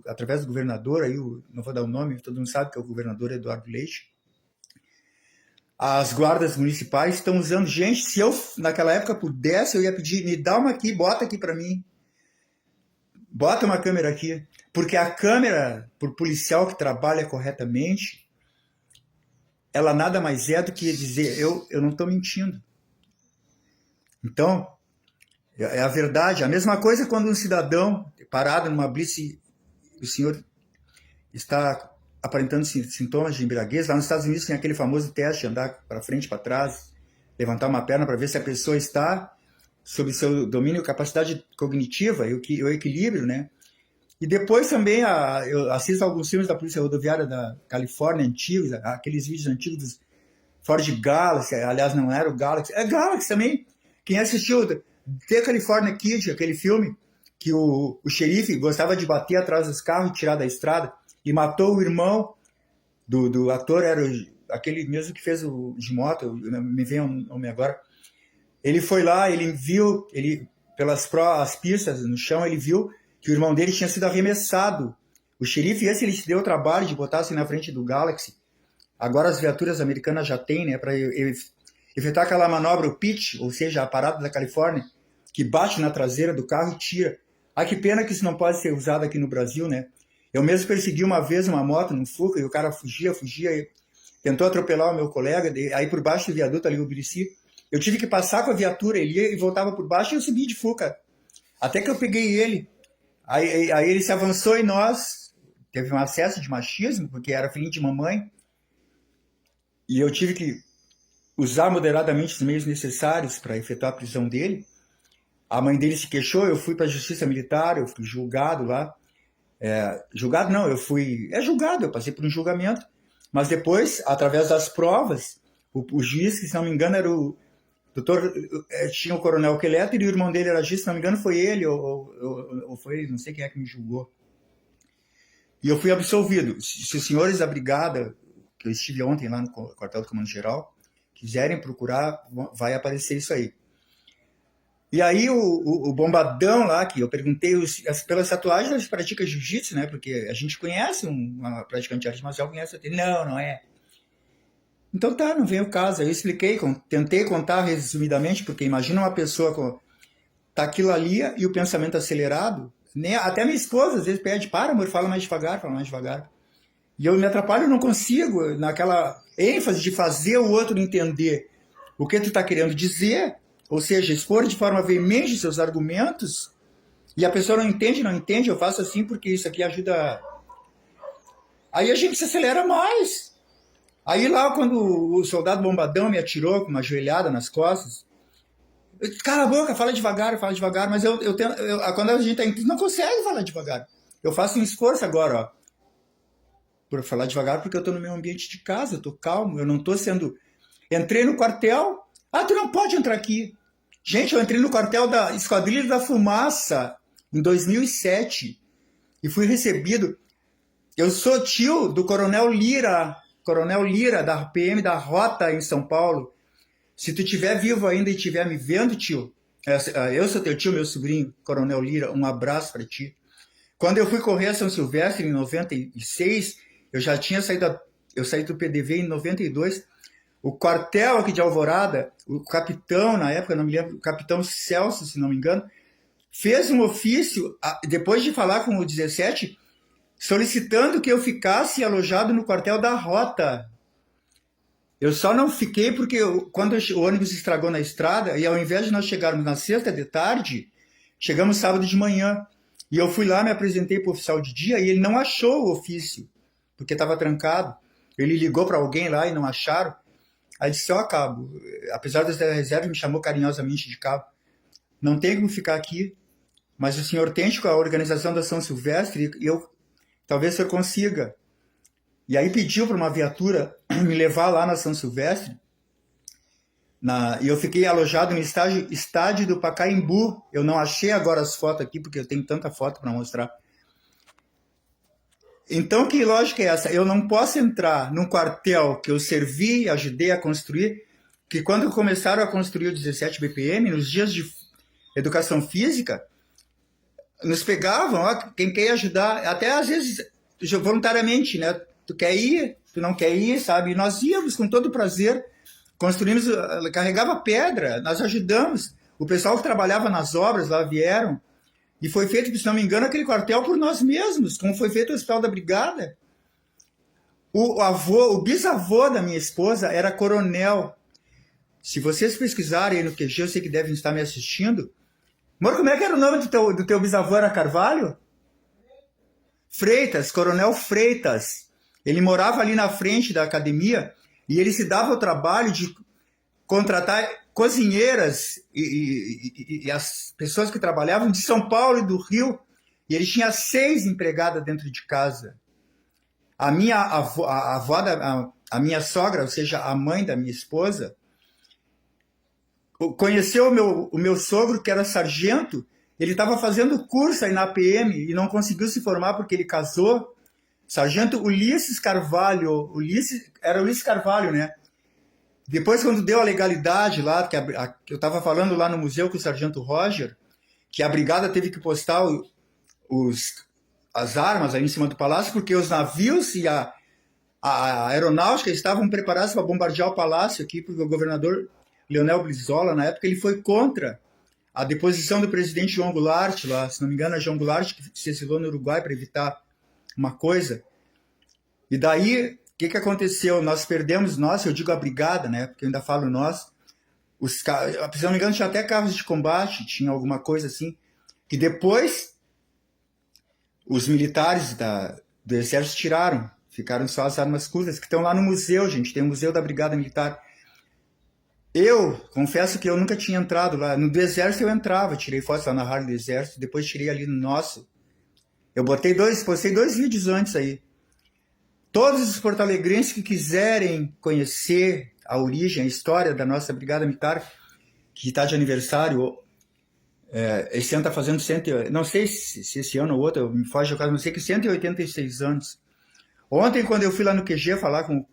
através do governador, aí não vou dar o nome, todo mundo sabe que é o governador Eduardo Leite, as guardas municipais estão usando. Gente, se eu naquela época pudesse, eu ia pedir, me dá uma aqui, bota aqui para mim. Bota uma câmera aqui. Porque a câmera, por policial que trabalha corretamente, ela nada mais é do que dizer, eu não estou mentindo. Então, é a verdade. A mesma coisa quando um cidadão parado numa blitz, o senhor está aparentando sintomas de embriaguez. Lá nos Estados Unidos tem aquele famoso teste de andar para frente, para trás, levantar uma perna para ver se a pessoa está sob seu domínio, capacidade cognitiva e o equilíbrio, né? E depois também eu assisto alguns filmes da Polícia Rodoviária da Califórnia antigos, aqueles vídeos antigos dos Ford Galaxy, aliás, não era o Galaxy, é Galaxy também. Quem assistiu The California Kid, aquele filme que o xerife gostava de bater atrás dos carros e tirar da estrada, e matou o irmão do ator, era aquele mesmo que fez o de moto, me vem um nome agora. Ele foi lá, ele viu, pelas as pistas no chão, ele viu que o irmão dele tinha sido arremessado. O xerife, ele se deu o trabalho de botar assim na frente do Galaxy. Agora as viaturas americanas já têm, né, para efetuar aquela manobra, o pitch, ou seja, a parada da Califórnia, que bate na traseira do carro e tira. Ah, que pena que isso não pode ser usado aqui no Brasil, né? Eu mesmo persegui uma vez uma moto no Fuca e o cara fugia, e tentou atropelar o meu colega, aí por baixo do viaduto ali, o Birici. Eu tive que passar com a viatura, ele ia e voltava por baixo e eu subi de Fuca. Até que eu peguei ele. Aí ele se avançou em nós, teve um acesso de machismo, porque era filhinho de mamãe, e eu tive que usar moderadamente os meios necessários para efetuar a prisão dele. A mãe dele se queixou, eu fui para a justiça militar, eu fui julgado lá. Julgado não, eu fui... julgado, eu passei por um julgamento. Mas depois, através das provas, o juiz, que se não me engano era o doutor... tinha o coronel Keller, e o irmão dele era juiz, se não me engano foi ele, ou foi, não sei quem é que me julgou. E eu fui absolvido. Se os senhores da brigada, que eu estive ontem lá no quartel do Comando-Geral, quiserem procurar, vai aparecer isso aí. E aí o bombadão lá, que eu perguntei, pelas tatuagens eles praticam jiu-jitsu, né? Porque a gente conhece uma praticante de arte marcial, conhece. Não é. Então tá, não vem o caso. Aí eu expliquei, tentei contar resumidamente, porque imagina uma pessoa com taquilalia e o pensamento acelerado. Até minha esposa às vezes pede, para amor, fala mais devagar, fala mais devagar. E eu me atrapalho, eu não consigo, naquela ênfase de fazer o outro entender o que tu tá querendo dizer, ou seja, expor de forma veemente seus argumentos, e a pessoa não entende, eu faço assim porque isso aqui ajuda. Aí a gente se acelera mais. Aí lá, quando o soldado bombadão me atirou com uma joelhada nas costas, eu disse, cala a boca, fala devagar, mas quando a gente tá em crise, não consegue falar devagar. Eu faço um esforço agora, ó, por falar devagar, porque eu tô no meu ambiente de casa, eu tô calmo, eu não tô sendo... Entrei no quartel, tu não pode entrar aqui. Gente, eu entrei no quartel da Esquadrilha da Fumaça em 2007 e fui recebido. Eu sou tio do Coronel Lira da PM da Rota em São Paulo. Se tu estiver vivo ainda e estiver me vendo, tio, eu sou teu tio, meu sobrinho, Coronel Lira, um abraço para ti. Quando eu fui correr a São Silvestre em 96, eu já tinha saído, eu saí do PDV em 92. O quartel aqui de Alvorada, o capitão, na época, não me lembro, o capitão Celso, se não me engano, fez um ofício, depois de falar com o 17, solicitando que eu ficasse alojado no quartel da Rota. Eu só não fiquei porque quando o ônibus estragou na estrada, e ao invés de nós chegarmos na sexta de tarde, chegamos sábado de manhã. E eu fui lá, me apresentei para o oficial de dia, e ele não achou o ofício, porque estava trancado. Ele ligou para alguém lá e não acharam. Aí disse, cabo, apesar das reservas, me chamou carinhosamente de cabo. Não tem como ficar aqui, mas o senhor tente com a organização da São Silvestre e talvez o senhor consiga. E aí pediu para uma viatura me levar lá na São Silvestre, e eu fiquei alojado no estádio do Pacaembu. Eu não achei agora as fotos aqui, porque eu tenho tanta foto para mostrar. Então, que lógica é essa? Eu não posso entrar num quartel que eu servi, ajudei a construir, que quando começaram a construir o 17 BPM, nos dias de educação física, nos pegavam, quem quer ajudar, até às vezes voluntariamente, né? Tu quer ir, tu não quer ir, sabe? E nós íamos com todo prazer, construímos, carregava pedra, nós ajudamos. O pessoal que trabalhava nas obras lá vieram, e foi feito, se não me engano, aquele quartel por nós mesmos, como foi feito o Hospital da Brigada. O bisavô da minha esposa era coronel. Se vocês pesquisarem aí no QG, eu sei que devem estar me assistindo. Amor, como é que era o nome do teu bisavô? Era Carvalho? Freitas, Coronel Freitas. Ele morava ali na frente da academia e ele se dava o trabalho de contratar cozinheiras e as pessoas que trabalhavam de São Paulo e do Rio, e ele tinha 6 empregadas dentro de casa. A minha avó, a minha sogra, ou seja, a mãe da minha esposa, conheceu o meu sogro, que era sargento. Ele estava fazendo curso aí na PM e não conseguiu se formar porque ele casou. Sargento Ulisses Carvalho, era Ulisses Carvalho, né? Depois, quando deu a legalidade lá, que eu estava falando lá no museu com o sargento Roger, que a brigada teve que postar as armas aí em cima do palácio, porque os navios e a aeronáutica estavam preparados para bombardear o palácio aqui, porque o governador Leonel Brizola, na época, ele foi contra a deposição do presidente João Goulart, lá, se não me engano, é João Goulart que se exilou no Uruguai para evitar uma coisa. E daí, o que aconteceu? Nós perdemos, eu digo a brigada, né? Porque eu ainda falo nós. Se não me engano, tinha até carros de combate, tinha alguma coisa assim. Que depois, os militares do Exército tiraram. Ficaram só as armas curtas, que estão lá no museu, gente. Tem o Museu da Brigada Militar. Eu confesso que eu nunca tinha entrado lá. No do Exército eu entrava, tirei fotos lá na rádio do Exército, depois tirei ali no nosso. Eu postei 2 vídeos antes aí. Todos os porto-alegrenses que quiserem conhecer a origem, a história da nossa Brigada Militar, que está de aniversário, esse ano está fazendo não sei se esse ano ou outro, me foge o caso, não sei que 186 anos. Ontem, quando eu fui lá no QG falar com,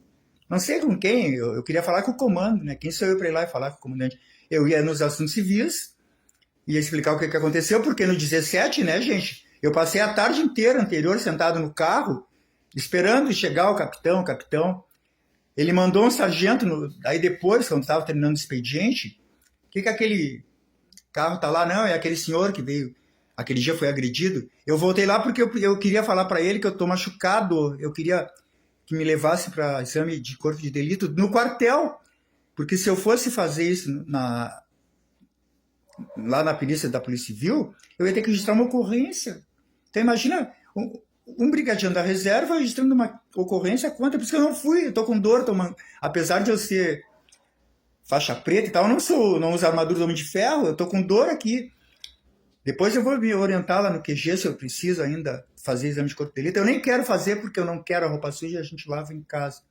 não sei com quem, eu queria falar com o comando, né? Quem sou eu para ir lá e falar com o comandante? Eu ia nos assuntos civis, ia explicar o que aconteceu, porque no 17, né, gente, eu passei a tarde inteira anterior sentado no carro, esperando chegar o capitão. Ele mandou um sargento, aí depois, quando estava terminando o expediente, que aquele carro tá lá? Não, é aquele senhor que veio, aquele dia foi agredido. Eu voltei lá porque eu queria falar para ele que eu tô machucado, eu queria que me levasse para exame de corpo de delito no quartel, porque se eu fosse fazer isso lá na perícia da Polícia Civil, eu ia ter que registrar uma ocorrência. Então imagina um brigadiano da reserva registrando uma ocorrência contra, por isso que eu não fui, eu tô com dor, apesar de eu ser faixa preta e tal, eu não uso armadura do Homem de Ferro, eu tô com dor aqui. Depois eu vou me orientar lá no QG se eu preciso ainda fazer exame de corpo de delito. Eu nem quero fazer porque eu não quero a roupa suja, a gente lava em casa.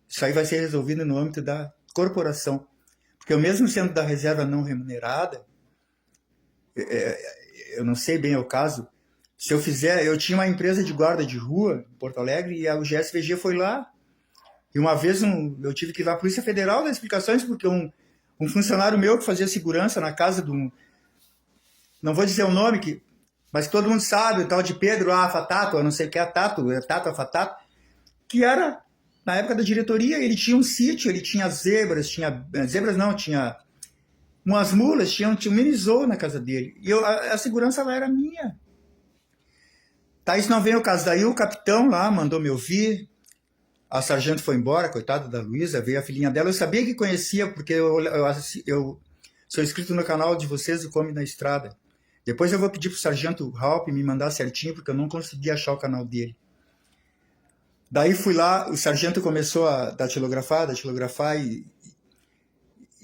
Isso aí vai ser resolvido no âmbito da corporação. Porque eu mesmo sendo da reserva não remunerada, eu não sei bem o caso, se eu fizer, eu tinha uma empresa de guarda de rua em Porto Alegre e o GSVG foi lá. E uma vez eu tive que ir lá à Polícia Federal dar explicações porque um funcionário meu que fazia segurança na casa de um, não vou dizer o nome, mas todo mundo sabe, o tal de Pedro Afatato, eu não sei o que é Tato Afatato, que era, na época da diretoria, ele tinha um sítio, ele tinha zebras não, tinha umas mulas, tinha um mini zoo na casa dele. E a segurança lá era minha. Tá, isso não vem ao caso. Daí o capitão lá mandou me ouvir, a sargento foi embora, coitada da Luísa, veio a filhinha dela. Eu sabia que conhecia, porque eu sou inscrito no canal de vocês do Come na Estrada. Depois eu vou pedir pro sargento Halp me mandar certinho, porque eu não consegui achar o canal dele. Daí fui lá, o sargento começou a datilografar e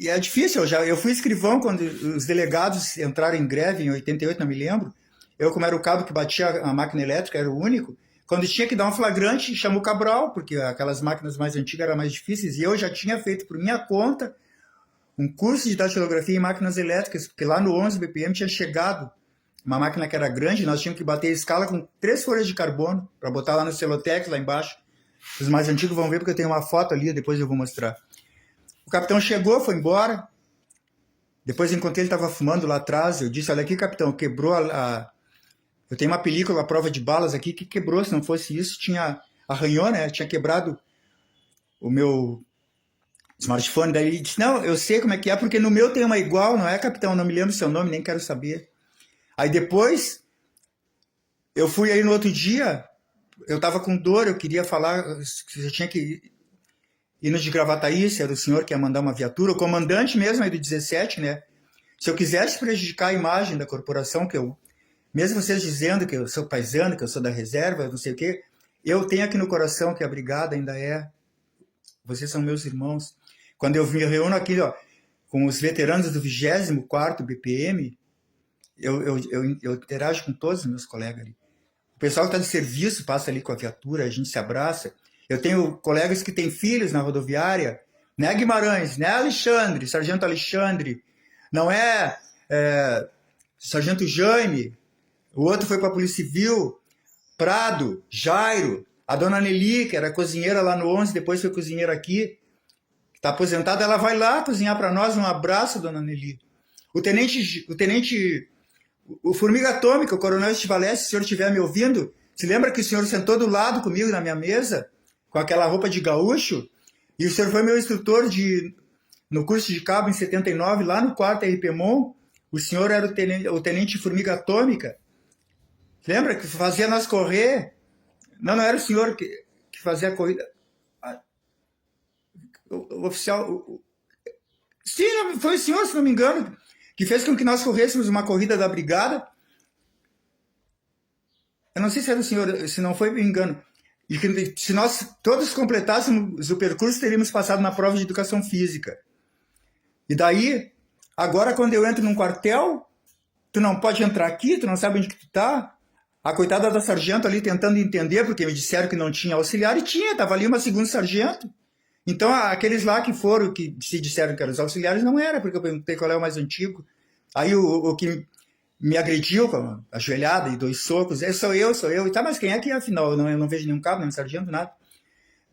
é difícil. Eu fui escrivão quando os delegados entraram em greve em 88, não me lembro. Eu, como era o cabo que batia a máquina elétrica, era o único. Quando tinha que dar um flagrante, chamou o Cabral, porque aquelas máquinas mais antigas eram mais difíceis, e eu já tinha feito por minha conta um curso de datilografia em máquinas elétricas, porque lá no 11 BPM tinha chegado uma máquina que era grande, nós tínhamos que bater a escala com 3 folhas de carbono, para botar lá no Celotex, lá embaixo. Os mais antigos vão ver, porque eu tenho uma foto ali, depois eu vou mostrar. O capitão chegou, foi embora. Depois encontrei ele estava fumando lá atrás, eu disse, olha aqui, capitão, quebrou eu tenho uma película, a prova de balas aqui, que quebrou, se não fosse isso, arranhou, né? Tinha quebrado o meu smartphone. Daí ele disse, não, eu sei como é que é, porque no meu tem uma igual, não é, capitão? Não me lembro seu nome, nem quero saber. Aí depois, eu fui aí no outro dia, eu tava com dor, eu queria falar, eu tinha que ir no de Gravataí, se era o senhor que ia mandar uma viatura, o comandante mesmo aí do 17, né? Se eu quisesse prejudicar a imagem da corporação, mesmo vocês dizendo que eu sou paisano, que eu sou da reserva, não sei o quê, eu tenho aqui no coração que a brigada ainda vocês são meus irmãos. Quando eu me reúno aqui, ó, com os veteranos do 24º BPM, eu interajo com todos os meus colegas ali. O pessoal que está de serviço passa ali com a viatura, a gente se abraça. Eu tenho colegas que têm filhos na rodoviária, né, Guimarães, né, Alexandre, Sargento Alexandre, não Sargento Jaime, o outro foi para a Polícia Civil, Prado, Jairo, a dona Nelly, que era cozinheira lá no 11, depois foi cozinheira aqui, está aposentada, ela vai lá cozinhar para nós, um abraço, dona Nelly. O Formiga Atômica, o Coronel Estivaleste, se o senhor estiver me ouvindo, se lembra que o senhor sentou do lado comigo na minha mesa, com aquela roupa de gaúcho, e o senhor foi meu instrutor no curso de cabo em 79, lá no 4º RPMON, o senhor era o tenente Formiga Atômica. Lembra que fazia nós correr? Não era o senhor que fazia a corrida. O oficial... Sim, foi o senhor, se não me engano, que fez com que nós corrêssemos uma corrida da brigada. eu não sei se era o senhor, se não foi me engano, e que se nós todos completássemos o percurso, teríamos passado na prova de educação física. E daí, agora quando eu entro num quartel, tu não pode entrar aqui, tu não sabe onde que tu tá. A coitada da sargento ali tentando entender, porque me disseram que não tinha auxiliar, e tinha, tava ali uma segunda sargento. Então, aqueles lá que foram, que se disseram que eram os auxiliares, não era, porque eu perguntei qual é o mais antigo. Aí o que me agrediu com a ajoelhada e 2 socos, sou eu. E tá, mas quem é que é, afinal? Eu não vejo nenhum cabo, nenhum sargento, nada.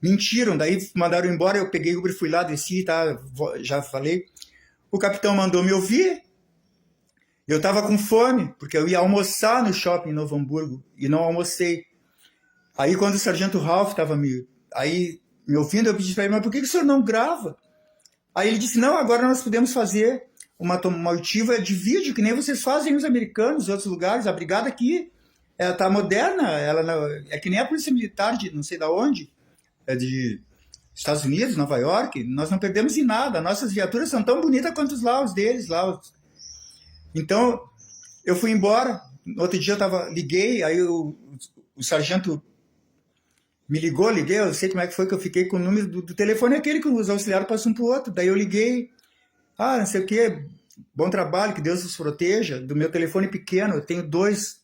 Mentiram, daí mandaram embora, eu peguei o Uber, fui lá, desci, tá, já falei. O capitão mandou me ouvir. Eu tava com fome, porque eu ia almoçar no shopping em Novo Hamburgo, e não almocei. Aí quando o sargento Ralph tava me ouvindo, eu pedi para ele, mas por que o senhor não grava? Aí ele disse, não, agora nós podemos fazer uma oitiva de vídeo, que nem vocês fazem os americanos, em outros lugares. A brigada aqui tá moderna, é que nem a polícia militar de não sei de onde, é de Estados Unidos, Nova York. Nós não perdemos em nada, nossas viaturas são tão bonitas quanto os deles lá. Então, eu fui embora, no outro dia liguei, aí o sargento me ligou, liguei, eu sei como é que foi que eu fiquei com o número do telefone, aquele que os auxiliares passam para o outro. Daí eu liguei, não sei o que, bom trabalho, que Deus os proteja, do meu telefone pequeno, eu tenho 2.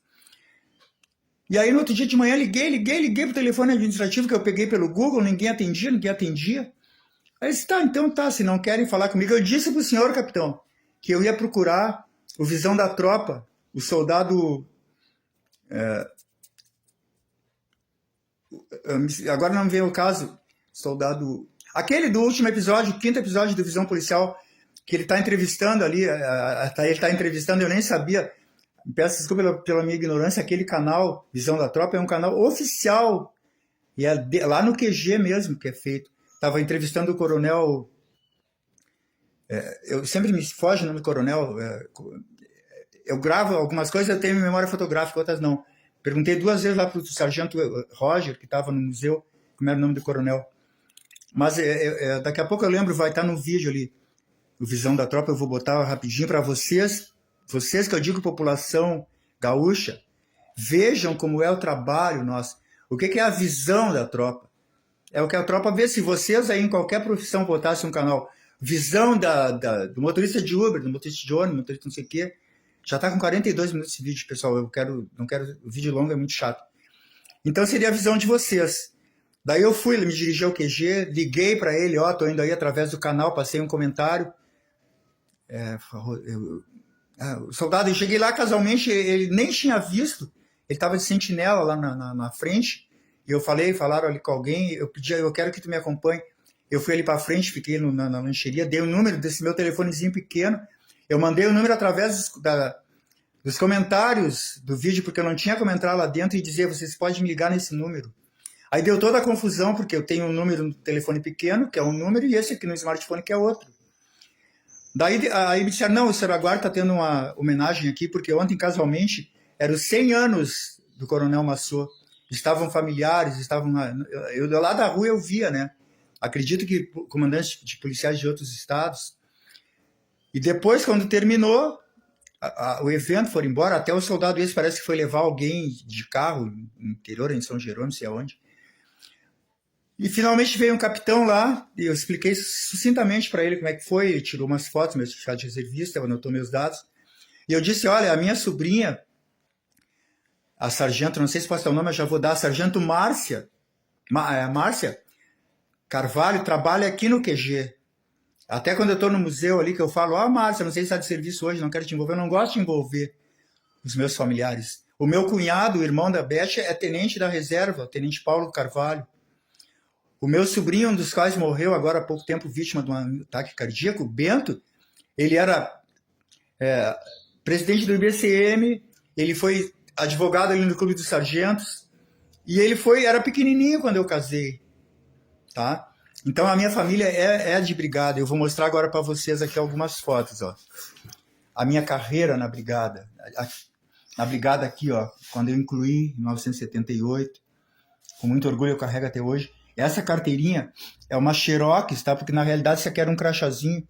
E aí no outro dia de manhã liguei pro telefone administrativo que eu peguei pelo Google, ninguém atendia. Aí disse, então tá, se não querem falar comigo, eu disse pro senhor, capitão, que eu ia procurar o Visão da Tropa, o soldado... agora não me vem o caso, soldado... Aquele do último episódio, 5º episódio do Visão Policial, que ele está entrevistando ali, ele está entrevistando, eu nem sabia, peço desculpa pela minha ignorância, aquele canal, Visão da Tropa, é um canal oficial, e é lá no QG mesmo que é feito. Estava entrevistando o coronel... eu sempre me foge o nome do coronel. Eu gravo algumas coisas, eu tenho memória fotográfica, outras não. Perguntei 2 vezes lá para o sargento Roger, que estava no museu, como era o nome do coronel. Mas daqui a pouco eu lembro, vai estar no vídeo ali, o Visão da Tropa, eu vou botar rapidinho para vocês que eu digo população gaúcha, vejam como é o trabalho nosso. O que é a visão da tropa? É o que a tropa vê. Se vocês aí em qualquer profissão botassem um canal, visão do motorista de Uber, do motorista de ônibus, motorista não sei o quê, já está com 42 minutos esse vídeo, pessoal. Não quero, o vídeo longo é muito chato. Então seria a visão de vocês. Daí eu fui, ele me dirigiu ao QG, liguei para ele, tô indo aí através do canal, passei um comentário. O soldado, eu cheguei lá casualmente, ele nem tinha visto, ele estava de sentinela lá na frente, e falaram ali com alguém, eu pedi, eu quero que tu me acompanhe. Eu fui ali para frente, fiquei na lancheria, dei o número desse meu telefonezinho pequeno, eu mandei o número através dos comentários do vídeo, porque eu não tinha como entrar lá dentro e dizer, vocês podem me ligar nesse número. Aí deu toda a confusão, porque eu tenho um número no telefone pequeno, que é um número, e esse aqui no smartphone, que é outro. Daí aí me disseram, não, o Sr. Aguar está tendo uma homenagem aqui, porque ontem, casualmente, eram os 100 anos do Coronel Massot. Estavam familiares, eu lá da rua eu via, né? Acredito que comandantes de policiais de outros estados. E depois, quando terminou o evento, foram embora, até o soldado esse parece que foi levar alguém de carro no interior, em São Jerônimo, não sei aonde. E finalmente veio um capitão lá, e eu expliquei sucintamente para ele como é que foi, ele tirou umas fotos, meu certificado de reservista, anotou meus dados. E eu disse, olha, a minha sobrinha, a sargento, não sei se posso dar o nome, eu já vou dar, a sargento Márcia Carvalho, trabalha aqui no QG. Até quando eu estou no museu ali, que eu falo, Márcia, não sei se está de serviço hoje, não quero te envolver, eu não gosto de envolver os meus familiares. O meu cunhado, o irmão da Beth, é tenente da reserva, o tenente Paulo Carvalho. O meu sobrinho, um dos quais morreu agora há pouco tempo, vítima de um ataque cardíaco, o Bento, ele era presidente do IBCM, ele foi advogado ali no Clube dos Sargentos, e ele era pequenininho quando eu casei, tá? Então a minha família é de brigada. Eu vou mostrar agora para vocês aqui algumas fotos, ó. A minha carreira na brigada. Na brigada aqui, ó, quando eu incluí em 1978, com muito orgulho eu carrego até hoje. Essa carteirinha é uma xerox, tá? Porque na realidade isso aqui era um crachazinho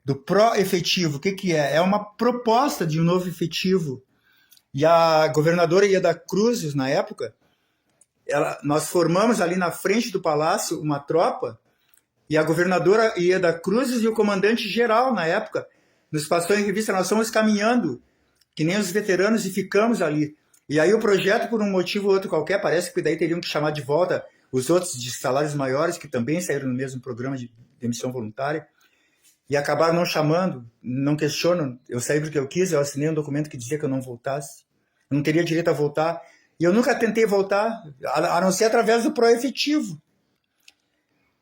do pró-efetivo. O que é? É uma proposta de um novo efetivo. E a governadora Ieda Cruzes, na época, nós formamos ali na frente do palácio uma tropa, e a governadora Ieda Cruzes e o comandante-geral, na época, nos passou em revista, nós fomos caminhando, que nem os veteranos, e ficamos ali. E aí o projeto, por um motivo ou outro qualquer, parece que daí teriam que chamar de volta os outros de salários maiores, que também saíram no mesmo programa de demissão voluntária, e acabaram não chamando, não questionam. Eu saí porque eu quis, eu assinei um documento que dizia que eu não voltasse. Eu não teria direito a voltar. E eu nunca tentei voltar, a não ser através do proefetivo.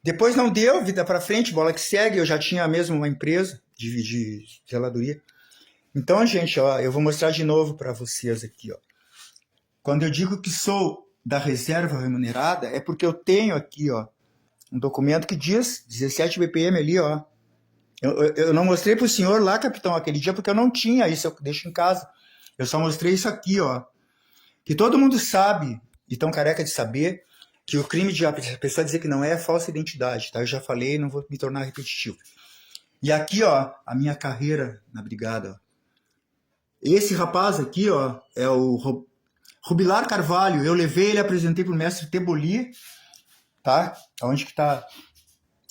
Depois não deu, vida para frente, bola que segue. Eu já tinha mesmo uma empresa de zeladoria. Então, gente, ó, eu vou mostrar de novo para vocês aqui. Ó. Quando eu digo que sou da reserva remunerada, é porque eu tenho aqui ó, um documento que diz 17 BPM ali, ó. Eu não mostrei para o senhor lá, capitão, aquele dia, porque eu não tinha isso, eu deixo em casa. Eu só mostrei isso aqui, ó. Que todo mundo sabe, e tão careca de saber, que o crime de a pessoa dizer que não é falsa identidade, tá? Eu já falei, não vou me tornar repetitivo. E aqui, ó, a minha carreira na brigada, ó. Esse rapaz aqui, ó, é o Rubilar Carvalho. Eu levei ele, apresentei pro mestre Teboli, tá? Onde que tá?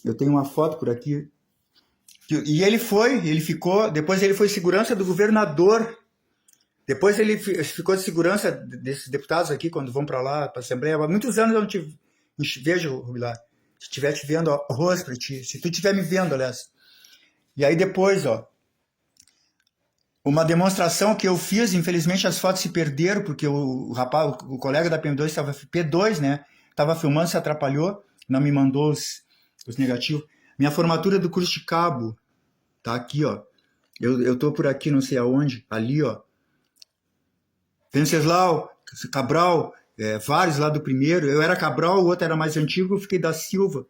Eu tenho uma foto por aqui. E ele ficou, depois ele foi segurança do governador. Depois ele ficou de segurança desses deputados aqui, quando vão para lá, para a Assembleia. Há muitos anos eu não te vejo, Rubilar. Se estiver te vendo, ó, arroz para ti. Se tu estiver me vendo, aliás. E aí depois, ó, uma demonstração que eu fiz, infelizmente as fotos se perderam, porque o rapaz, o colega da PM2 estava, P2, né? Estava filmando, se atrapalhou, não me mandou os negativos. Minha formatura do curso de cabo, tá aqui, ó. Eu tô por aqui, não sei aonde, ali, ó. Venceslau, Cabral, vários lá do primeiro. Eu era Cabral, o outro era mais antigo, eu fiquei da Silva.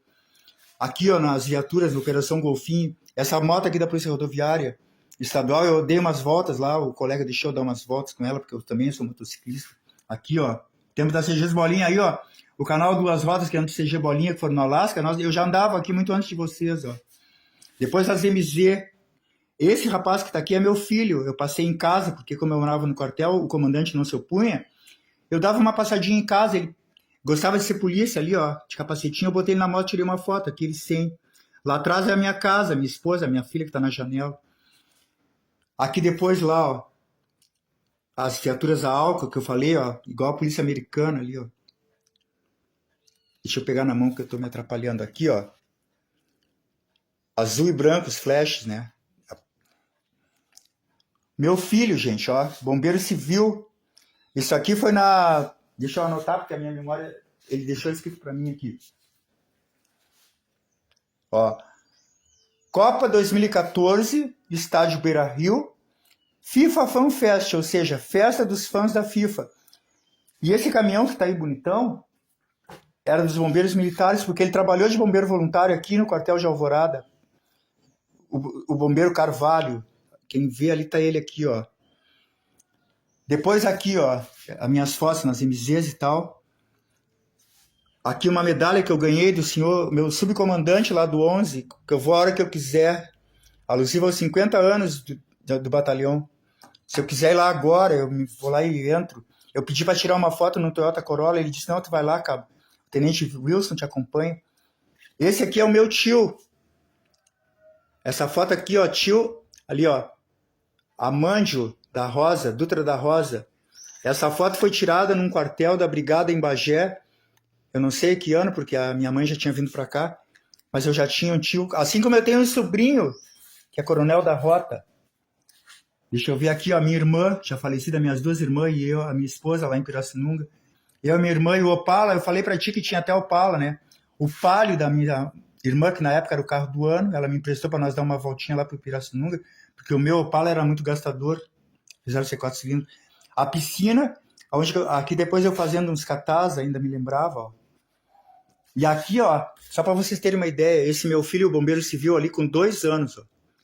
Aqui, ó, nas viaturas, na Operação Golfinho. Essa moto aqui da Polícia Rodoviária Estadual, eu dei umas voltas lá, o colega deixou eu dar umas voltas com ela, porque eu também sou motociclista. Aqui, ó, tempo da CGs Bolinha, aí, ó, o canal Duas Rodas, que é do CG Bolinha, que foram no Alasca, eu já andava aqui muito antes de vocês, ó. Depois das MZ. Esse rapaz que tá aqui é meu filho. Eu passei em casa, porque como eu morava no quartel, o comandante não se opunha. Eu dava uma passadinha em casa, ele gostava de ser polícia ali, ó, de capacetinho. Eu botei ele na moto, tirei uma foto, aqui ele sem. Lá atrás é a minha casa, minha esposa, minha filha que tá na janela. Aqui depois lá, ó, as viaturas a álcool que eu falei, ó, igual a polícia americana ali, ó. Deixa eu pegar na mão que eu tô me atrapalhando aqui, ó. Azul e branco, os flashes, né? Meu filho, gente, ó, bombeiro civil. Isso aqui foi na... Deixa eu anotar, porque a minha memória... Ele deixou escrito pra mim aqui. Ó. Copa 2014, estádio Beira-Rio. FIFA Fan Fest, ou seja, festa dos fãs da FIFA. E esse caminhão que tá aí bonitão, era dos bombeiros militares, porque ele trabalhou de bombeiro voluntário aqui no quartel de Alvorada. O bombeiro Carvalho. Quem vê ali tá ele aqui, ó. Depois aqui, ó, as minhas fotos nas MZs e tal. Aqui uma medalha que eu ganhei do senhor, meu subcomandante lá do 11, que eu vou a hora que eu quiser, alusivo aos 50 anos do batalhão. Se eu quiser ir lá agora, eu vou lá e entro. Eu pedi para tirar uma foto no Toyota Corolla, ele disse, não, tu vai lá, cabo. O Tenente Wilson te acompanha. Esse aqui é o meu tio. Essa foto aqui, ó, tio, ali, ó, Amândio da Rosa, Dutra da Rosa. Essa foto foi tirada num quartel da brigada em Bagé. Eu não sei que ano, porque a minha mãe já tinha vindo para cá, mas eu já tinha um tio, assim como eu tenho um sobrinho, que é coronel da rota. Deixa eu ver aqui, ó, a minha irmã, já falecida, minhas duas irmãs e eu, a minha esposa lá em Pirassununga. Eu, a minha irmã e o Opala, eu falei para ti que tinha até o Opala, né? O Palio da minha irmã, que na época era o carro do ano, ela me emprestou para nós dar uma voltinha lá pro Pirassununga, porque o meu Opala era muito gastador, apesar de ser 4 cilindros. A piscina, aqui depois eu fazendo uns catás, ainda me lembrava, ó. E aqui, ó, só para vocês terem uma ideia, esse meu filho, o bombeiro civil, ali com 2 anos, ó.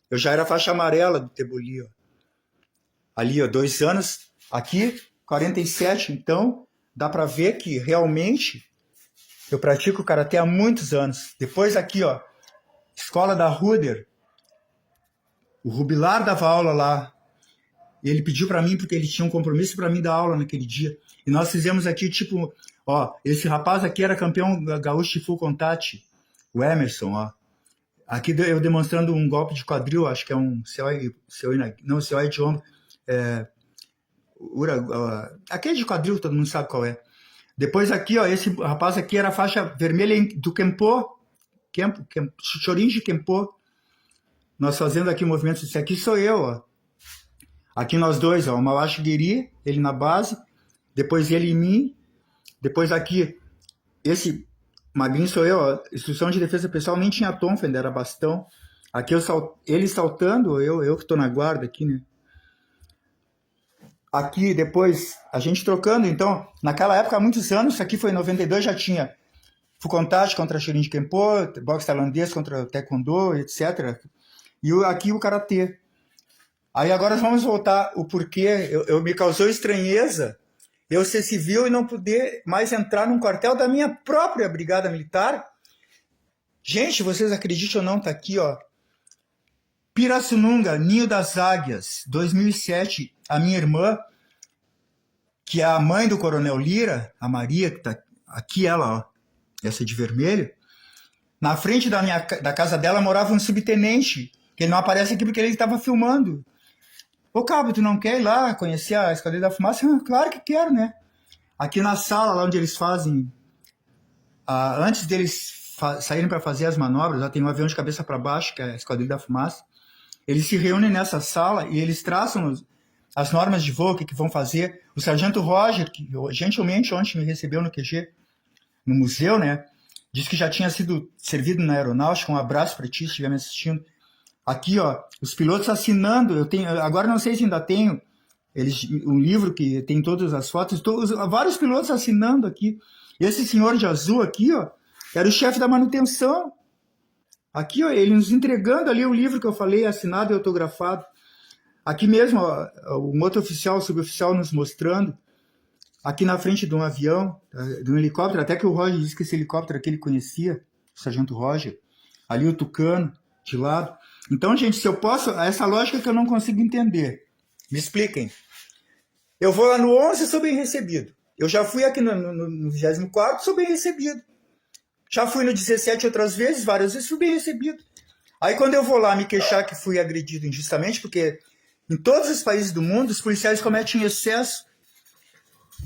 Eu já era faixa amarela do Teboli, ó. Ali, ó, 2 anos. Aqui, 47, então, dá para ver que realmente eu pratico karatê há muitos anos. Depois aqui, ó, escola da Ruder. O Rubilar dava aula lá. Ele pediu para mim, porque ele tinha um compromisso para mim dar aula naquele dia. E nós fizemos aqui, tipo, ó, esse rapaz aqui era campeão gaúcho de full contact, o Emerson, ó. Aqui eu demonstrando um golpe de quadril, acho que é um COI de ombro. Aquele de quadril, todo mundo sabe qual é. Depois aqui, ó, esse rapaz aqui era a faixa vermelha do Kempo, Chorinji Kempo. Nós fazendo aqui movimentos, esse aqui sou eu, ó. Aqui nós dois, ó, o Mawashi Giri, ele na base, depois ele em mim, depois aqui, esse magrinho sou eu, ó, instrução de defesa pessoal, nem tinha tonfa, ainda era bastão. Aqui ele saltando, eu que tô na guarda aqui, né? Aqui depois, a gente trocando, então, naquela época, há muitos anos, isso aqui foi em 92, já tinha full contact contra Shorin Kempo, boxe tailandês contra taekwondo, etc. E aqui o karatê. Aí agora vamos voltar o porquê. Eu me causou estranheza eu ser civil e não poder mais entrar num quartel da minha própria brigada militar. Gente, vocês acreditam ou não, tá aqui, ó. Pirassununga, Ninho das Águias, 2007, a minha irmã, que é a mãe do Coronel Lira, a Maria, que tá aqui, ela, ó, essa de vermelho, na frente da casa dela morava um subtenente, que ele não aparece aqui porque ele estava filmando. Ô, Cabo, tu não quer ir lá conhecer a Esquadrilha da Fumaça? Claro que quero, né? Aqui na sala, lá onde eles fazem, antes deles saírem para fazer as manobras, lá tem um avião de cabeça para baixo, que é a Esquadrilha da Fumaça, eles se reúnem nessa sala e eles traçam as normas de voo que vão fazer. O Sargento Roger, que gentilmente ontem me recebeu no QG, no museu, né? Disse que já tinha sido servido na aeronáutica. Um abraço para ti, se estiver me assistindo. Aqui, ó, os pilotos assinando. Eu tenho, agora não sei se ainda tenho um livro que tem todas as fotos. Vários pilotos assinando aqui. Esse senhor de azul aqui, ó, era o chefe da manutenção. Aqui, ó, ele nos entregando ali o livro que eu falei, assinado e autografado. Aqui mesmo, ó, um outro oficial, o suboficial nos mostrando. Aqui na frente de um avião, de um helicóptero, até que o Roger disse que esse helicóptero aqui ele conhecia, o Sargento Roger. Ali o Tucano, de lado. Então, gente, se eu posso, essa lógica que eu não consigo entender. Me expliquem. Eu vou lá no 11 e sou bem recebido. Eu já fui aqui no 24º, sou bem recebido. Já fui no 17 outras vezes, várias vezes fui bem recebido. Aí quando eu vou lá me queixar que fui agredido injustamente, porque em todos os países do mundo os policiais cometem excesso.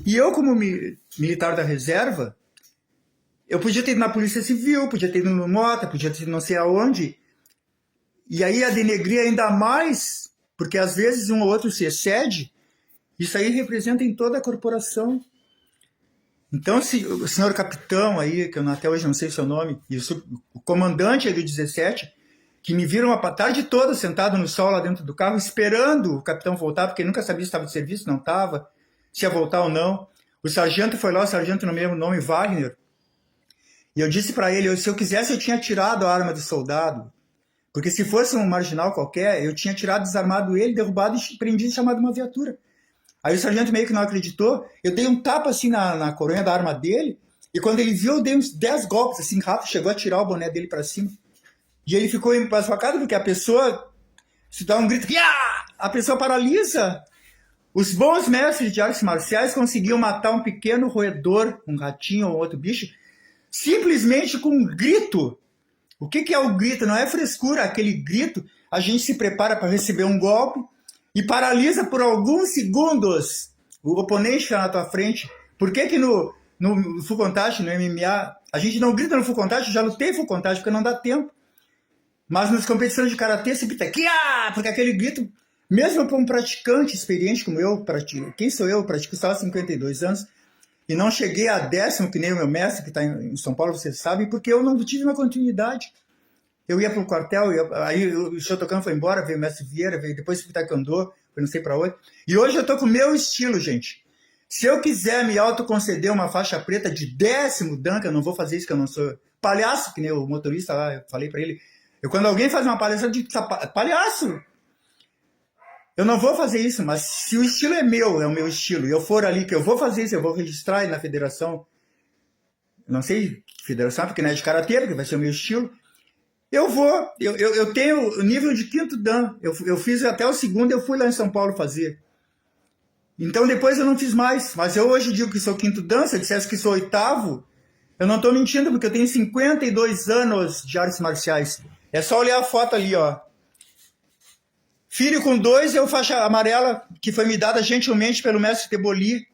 E eu, como militar da reserva, eu podia ter ido na Polícia Civil, podia ter ido no Mota, podia ter ido não sei aonde. E aí a denegrir ainda mais, porque às vezes um ou outro se excede. Isso aí representa em toda a corporação. Então, se o senhor capitão aí, que eu até hoje não sei o seu nome, e o comandante aí do 17, que me viram a tarde toda sentado no sol lá dentro do carro, esperando o capitão voltar, porque nunca sabia se estava de serviço, não estava, se ia voltar ou não. O sargento foi lá, o sargento no mesmo nome, Wagner, e eu disse para ele, se eu quisesse eu tinha tirado a arma do soldado, porque se fosse um marginal qualquer, eu tinha tirado, desarmado ele, derrubado e prendido e chamado uma viatura. Aí o sargento meio que não acreditou, eu dei um tapa assim na coronha da arma dele, e quando ele viu, eu dei uns 10 golpes, assim, rápido, chegou a tirar o boné dele para cima. E ele ficou embasbacado, porque a pessoa, se dá um grito, a pessoa paralisa. Os bons mestres de artes marciais conseguiam matar um pequeno roedor, um ratinho ou outro bicho, simplesmente com um grito. O que é o grito? Não é frescura, aquele grito, a gente se prepara para receber um golpe e paralisa por alguns segundos o oponente que está na tua frente. Por que no full contact, no MMA, a gente não grita no full contact? Eu já lutei full contact porque não dá tempo. Mas nas competições de karatê se grita porque aquele grito, mesmo para um praticante experiente como eu, quem sou eu? Pratico só há 52 anos e não cheguei a 10º, que nem o meu mestre, que está em São Paulo, vocês sabem, porque eu não tive uma continuidade. Eu ia para o quartel, aí o Shotokan foi embora, veio o mestre Vieira, veio depois o Taekwondo, foi não sei para onde. E hoje eu estou com o meu estilo, gente. Se eu quiser me autoconceder uma faixa preta de 10º dan, que eu não vou fazer isso, que eu não sou palhaço, que nem o motorista lá, eu falei para ele. Quando alguém faz uma palestra de palhaço, eu não vou fazer isso, mas se o estilo é o meu estilo, e eu for ali que eu vou fazer isso, eu vou registrar na federação, não sei que federação, porque não é de karatê, porque vai ser o meu estilo, eu tenho o nível de quinto dan. Eu fiz até o segundo, eu fui lá em São Paulo fazer. Então depois eu não fiz mais. Mas eu hoje digo que sou quinto dan, se eu dissesse que sou oitavo, eu não estou mentindo, porque eu tenho 52 anos de artes marciais. É só olhar a foto ali, ó. Filho com 2, eu faixa amarela, que foi me dada gentilmente pelo mestre Teboli.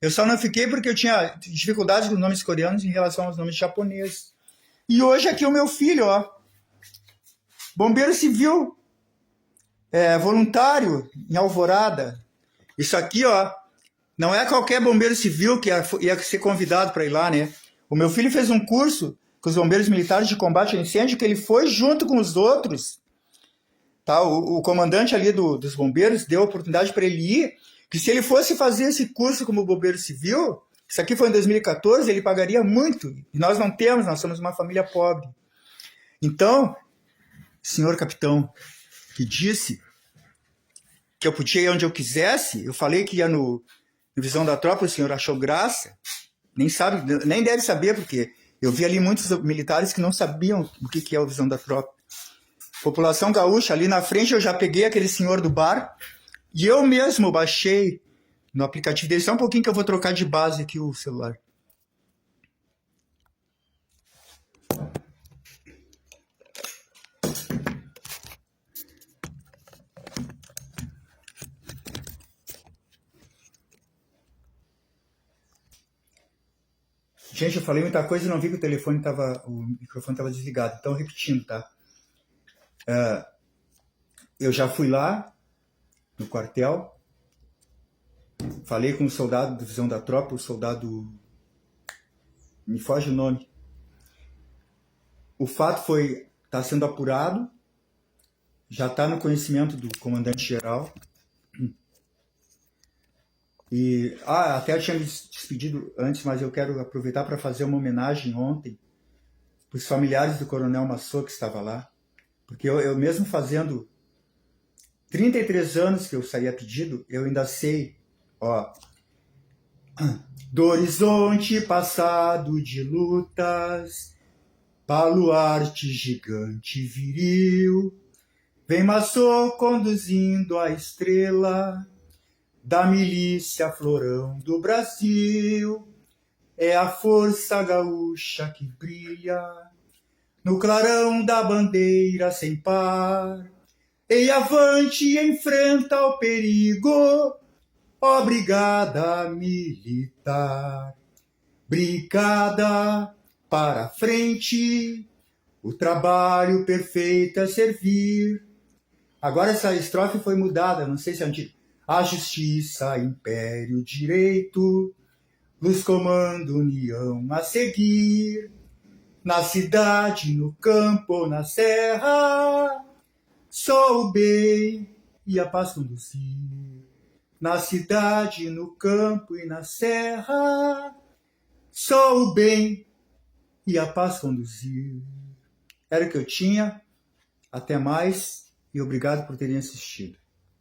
Eu só não fiquei porque eu tinha dificuldades com os nomes coreanos em relação aos nomes japoneses. E hoje aqui o meu filho, ó. Bombeiro civil, voluntário em Alvorada. Isso aqui, ó, não é qualquer bombeiro civil que ia ser convidado para ir lá, né? O meu filho fez um curso com os bombeiros militares de combate a incêndio, que ele foi junto com os outros. Tá? O comandante ali dos bombeiros deu a oportunidade para ele ir, que se ele fosse fazer esse curso como bombeiro civil, isso aqui foi em 2014, ele pagaria muito. E nós não temos, nós somos uma família pobre. Então, senhor capitão, que disse que eu podia ir onde eu quisesse, eu falei que ia no Visão da Tropa, o senhor achou graça, nem deve saber, porque eu vi ali muitos militares que não sabiam o que é o Visão da Tropa. População gaúcha, ali na frente eu já peguei aquele senhor do bar, e eu mesmo baixei no aplicativo dele, só um pouquinho que eu vou trocar de base aqui o celular. Gente, eu falei muita coisa e não vi que o microfone estava desligado. Então, repetindo, tá? Eu já fui lá no quartel, falei com o soldado da Visão da Tropa, o soldado... Me foge o nome. O fato está sendo apurado, já está no conhecimento do comandante-geral. E até eu tinha me despedido antes, mas eu quero aproveitar para fazer uma homenagem ontem para os familiares do coronel Massot, que estava lá. Porque eu mesmo fazendo 33 anos que eu saí a pedido, eu ainda sei, ó. Do horizonte passado de lutas, baluarte gigante viril, vem Massot conduzindo a estrela da milícia florão do Brasil. É a força gaúcha que brilha no clarão da bandeira sem par. E avante enfrenta o perigo, ó brigada militar. Brigada para a frente, o trabalho perfeito é servir. Agora essa estrofe foi mudada, não sei se é antiga. A justiça, império, direito, luz, comando, união a seguir. Na cidade, no campo, na serra, só o bem e a paz conduzir. Na cidade, no campo e na serra, só o bem e a paz conduzir. Era o que eu tinha. Até mais e obrigado por terem assistido.